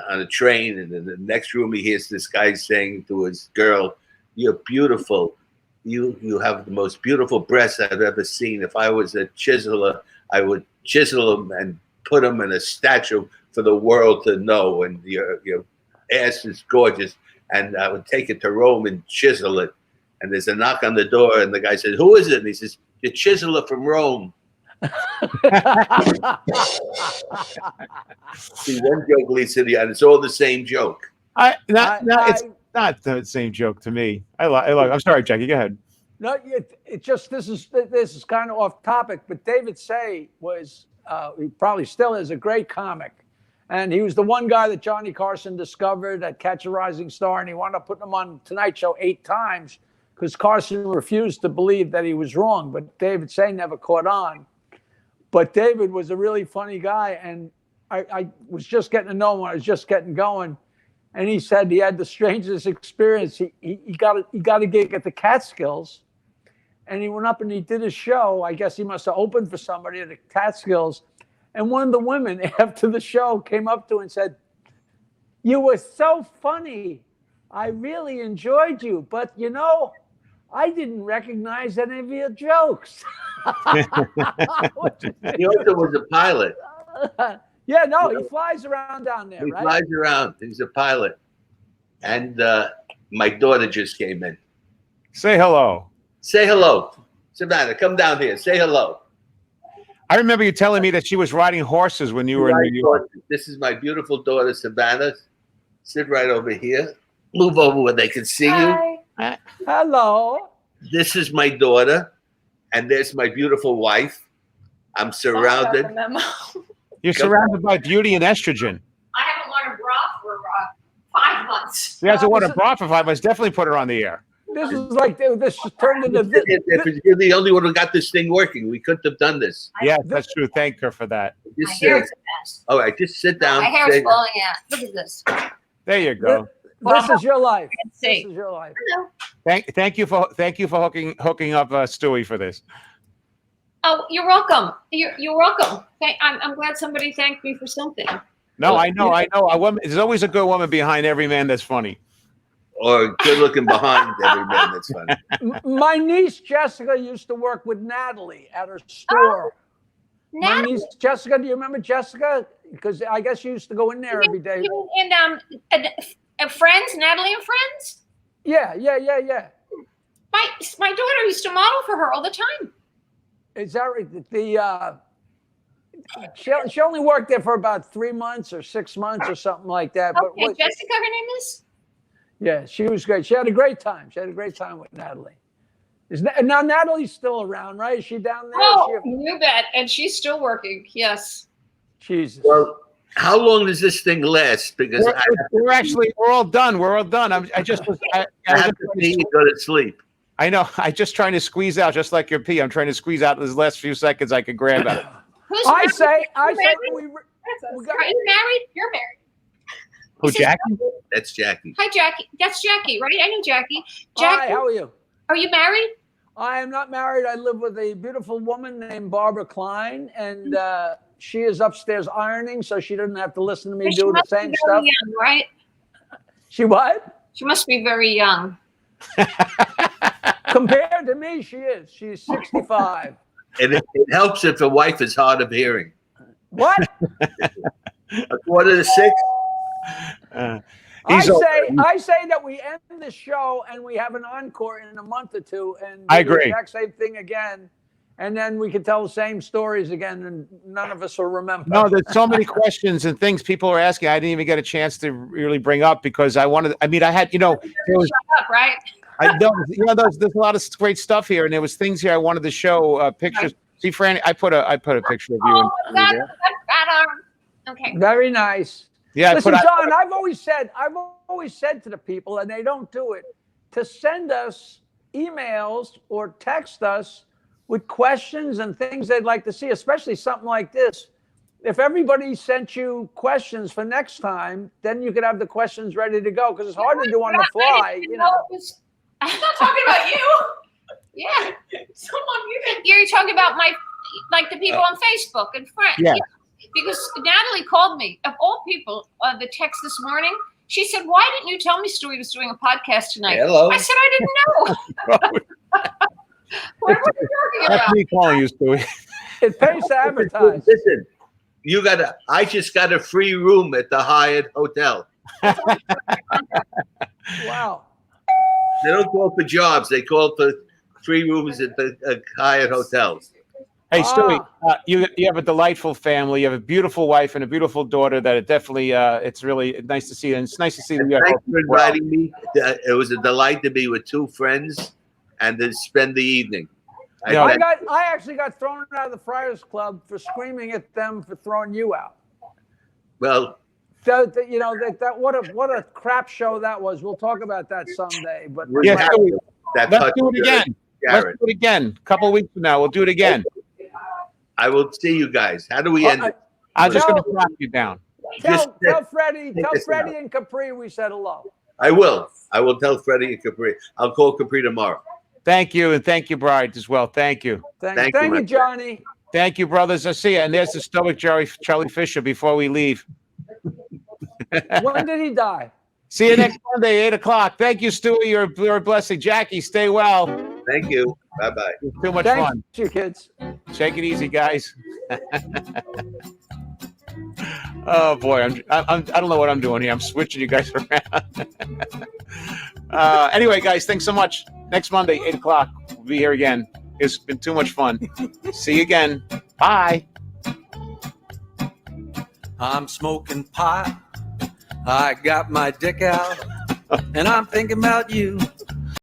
a train, and in the next room he hears this guy saying to his girl, "You're beautiful. You have the most beautiful breasts I've ever seen. If I was a chiseler, I would chisel them and put them in a statue for the world to know. And your ass is gorgeous. And I would take it to Rome and chisel it." And there's a knock on the door, and the guy says, "Who is it?" And he says, "The chiseler from Rome." See, one joke leads to the other. It's all the same joke. It's not the same joke to me. I'm sorry, Jackie. Go ahead. No, it just this is kind of off topic, but David Say was he probably still is a great comic, and he was the one guy that Johnny Carson discovered at Catch a Rising Star, and he wound up putting him on Tonight Show 8 times because Carson refused to believe that he was wrong, but David Say never caught on. But David was a really funny guy, and I was just getting to know him when I was just getting going. And he said he had the strangest experience. He got a gig at the Catskills, and he went up and he did a show. I guess he must have opened for somebody at the Catskills. And one of the women after the show came up to him and said, "You were so funny. I really enjoyed you. But, I didn't recognize any of your jokes." He also was a pilot. Yeah, no, he flies around down there, He right? flies around. He's a pilot. And my daughter just came in. Say hello. Say hello. Savannah, come down here. Say hello. I remember you telling me that she was riding horses when you were in New York. This is my beautiful daughter, Savannah. Sit right over here. Move over where they can see you. Hello. This is my daughter. And there's my beautiful wife. I'm surrounded. You're surrounded by beauty and estrogen. I haven't worn a bra 5 months. She hasn't won a bra for 5 months. Definitely put her on the air. This is like this turned into this. You're the only one who got this thing working. We couldn't have done this. Yes, that's true. Thank her for that. My hair is a mess. All right, just sit down. My hair's falling out. Look at this. There you go. This is your life. Let's This see. is your life. Hello. Thank you for hooking up Stewie for this. Oh, you're welcome. You're welcome. I'm glad somebody thanked me for something. No, I know. A woman. There's always a good woman behind every man that's funny. Or good looking behind every man that's funny. My niece Jessica used to work with Natalie at her store. My Natalie. niece Jessica, do you remember Jessica? Because I guess you used to go in there every day. And friends, Natalie and friends. Yeah. My daughter used to model for her all the time. Is that right? She only worked there for about 3 months or 6 months or something like that. Okay, But Jessica, her name is. yeah, she was great. She had a great time. She had a great time with Natalie. Now Natalie's still around, right? Is she down there? Oh, you bet. And she's still working. Yes. Jesus. Well, how long does this thing last? Because we're all done. We're all done. I have to pee and go to sleep. I know. I just trying to squeeze out, just like your pee. I'm trying to squeeze out this last few seconds I could grab at it. Who's I married? say Are you married? You're married. Who, Jackie? That's Jackie. Hi, Jackie. That's Jackie, right? I know Jackie. Hi, Jackie, how are you? are you married? I am not married. I live with a beautiful woman named Barbara Klein, and she is upstairs ironing, so she doesn't have to listen to me She do the must be same very stuff. young, right? She what? She must be very young. Compared to me, she is. She's 65. And it helps if the wife is hard of hearing. What? 5:45. I say that we end the show and we have an encore in a month or two, and I do the agree. exact same thing again, and then we can tell the same stories again, and none of us will remember. No, there's so many questions and things people are asking. I didn't even get a chance to really bring up because I wanted. I mean, I had, there was. Shut up, right? I know, there's a lot of great stuff here, and there was things here I wanted to show pictures. See, Franny, I put a picture of you. Oh, that arm. Okay. Very nice. Yeah, Listen, John, I've always said to the people, and they don't do it, to send us emails or text us with questions and things they'd like to see, especially something like this. If everybody sent you questions for next time, then you could have the questions ready to go, because it's hard to do on the fly. I'm not talking about you. Yeah. You're talking about the people on Facebook and friends. Yeah. Because Natalie called me, of all people, the text this morning. She said, "Why didn't you tell me Stewie was doing a podcast tonight?" Hello. I said, "I didn't know." What were you talking That's about? me calling you, Stewie. It pays to advertise. Listen, I just got a free room at the Hyatt Hotel. Wow. They don't call for jobs. They call for free rooms at the Hyatt hotels. Hey, Stewie, you have a delightful family. You have a beautiful wife and a beautiful daughter that it definitely, it's really nice to see. And it's nice to see you. Thanks for inviting me. It was a delight to be with two friends and to spend the evening. I actually got thrown out of the Friars Club for screaming at them for throwing you out. Well, what a crap show that was. We'll talk about that someday. But Yeah, Stewie, that let's do it again. Jared. Let's do it again. A couple of weeks from now, we'll do it again. I will see you guys. How do we end it? I'm just going to drop you down. Tell Freddie and Capri we said hello. I will. I will tell Freddie and Capri. I'll call Capri tomorrow. Thank you, and thank you, Bride, as well. Thank you. Thank you, Johnny. Thank you, brothers. I see you. And there's the stoic Charlie Fisher before we leave. When did he die? See you next Monday, 8 o'clock. Thank you, Stewie. You're a blessing. Jackie, stay well. Thank you. Bye-bye. It's too much Thanks, fun. you kids. Take it easy, guys. Oh boy, I don't know what I'm doing here. I'm switching you guys around. Anyway, guys, thanks so much. Next Monday, 8 o'clock, we'll be here again. It's been too much fun. See you again. Bye. I'm smoking pot. I got my dick out, and I'm thinking about you.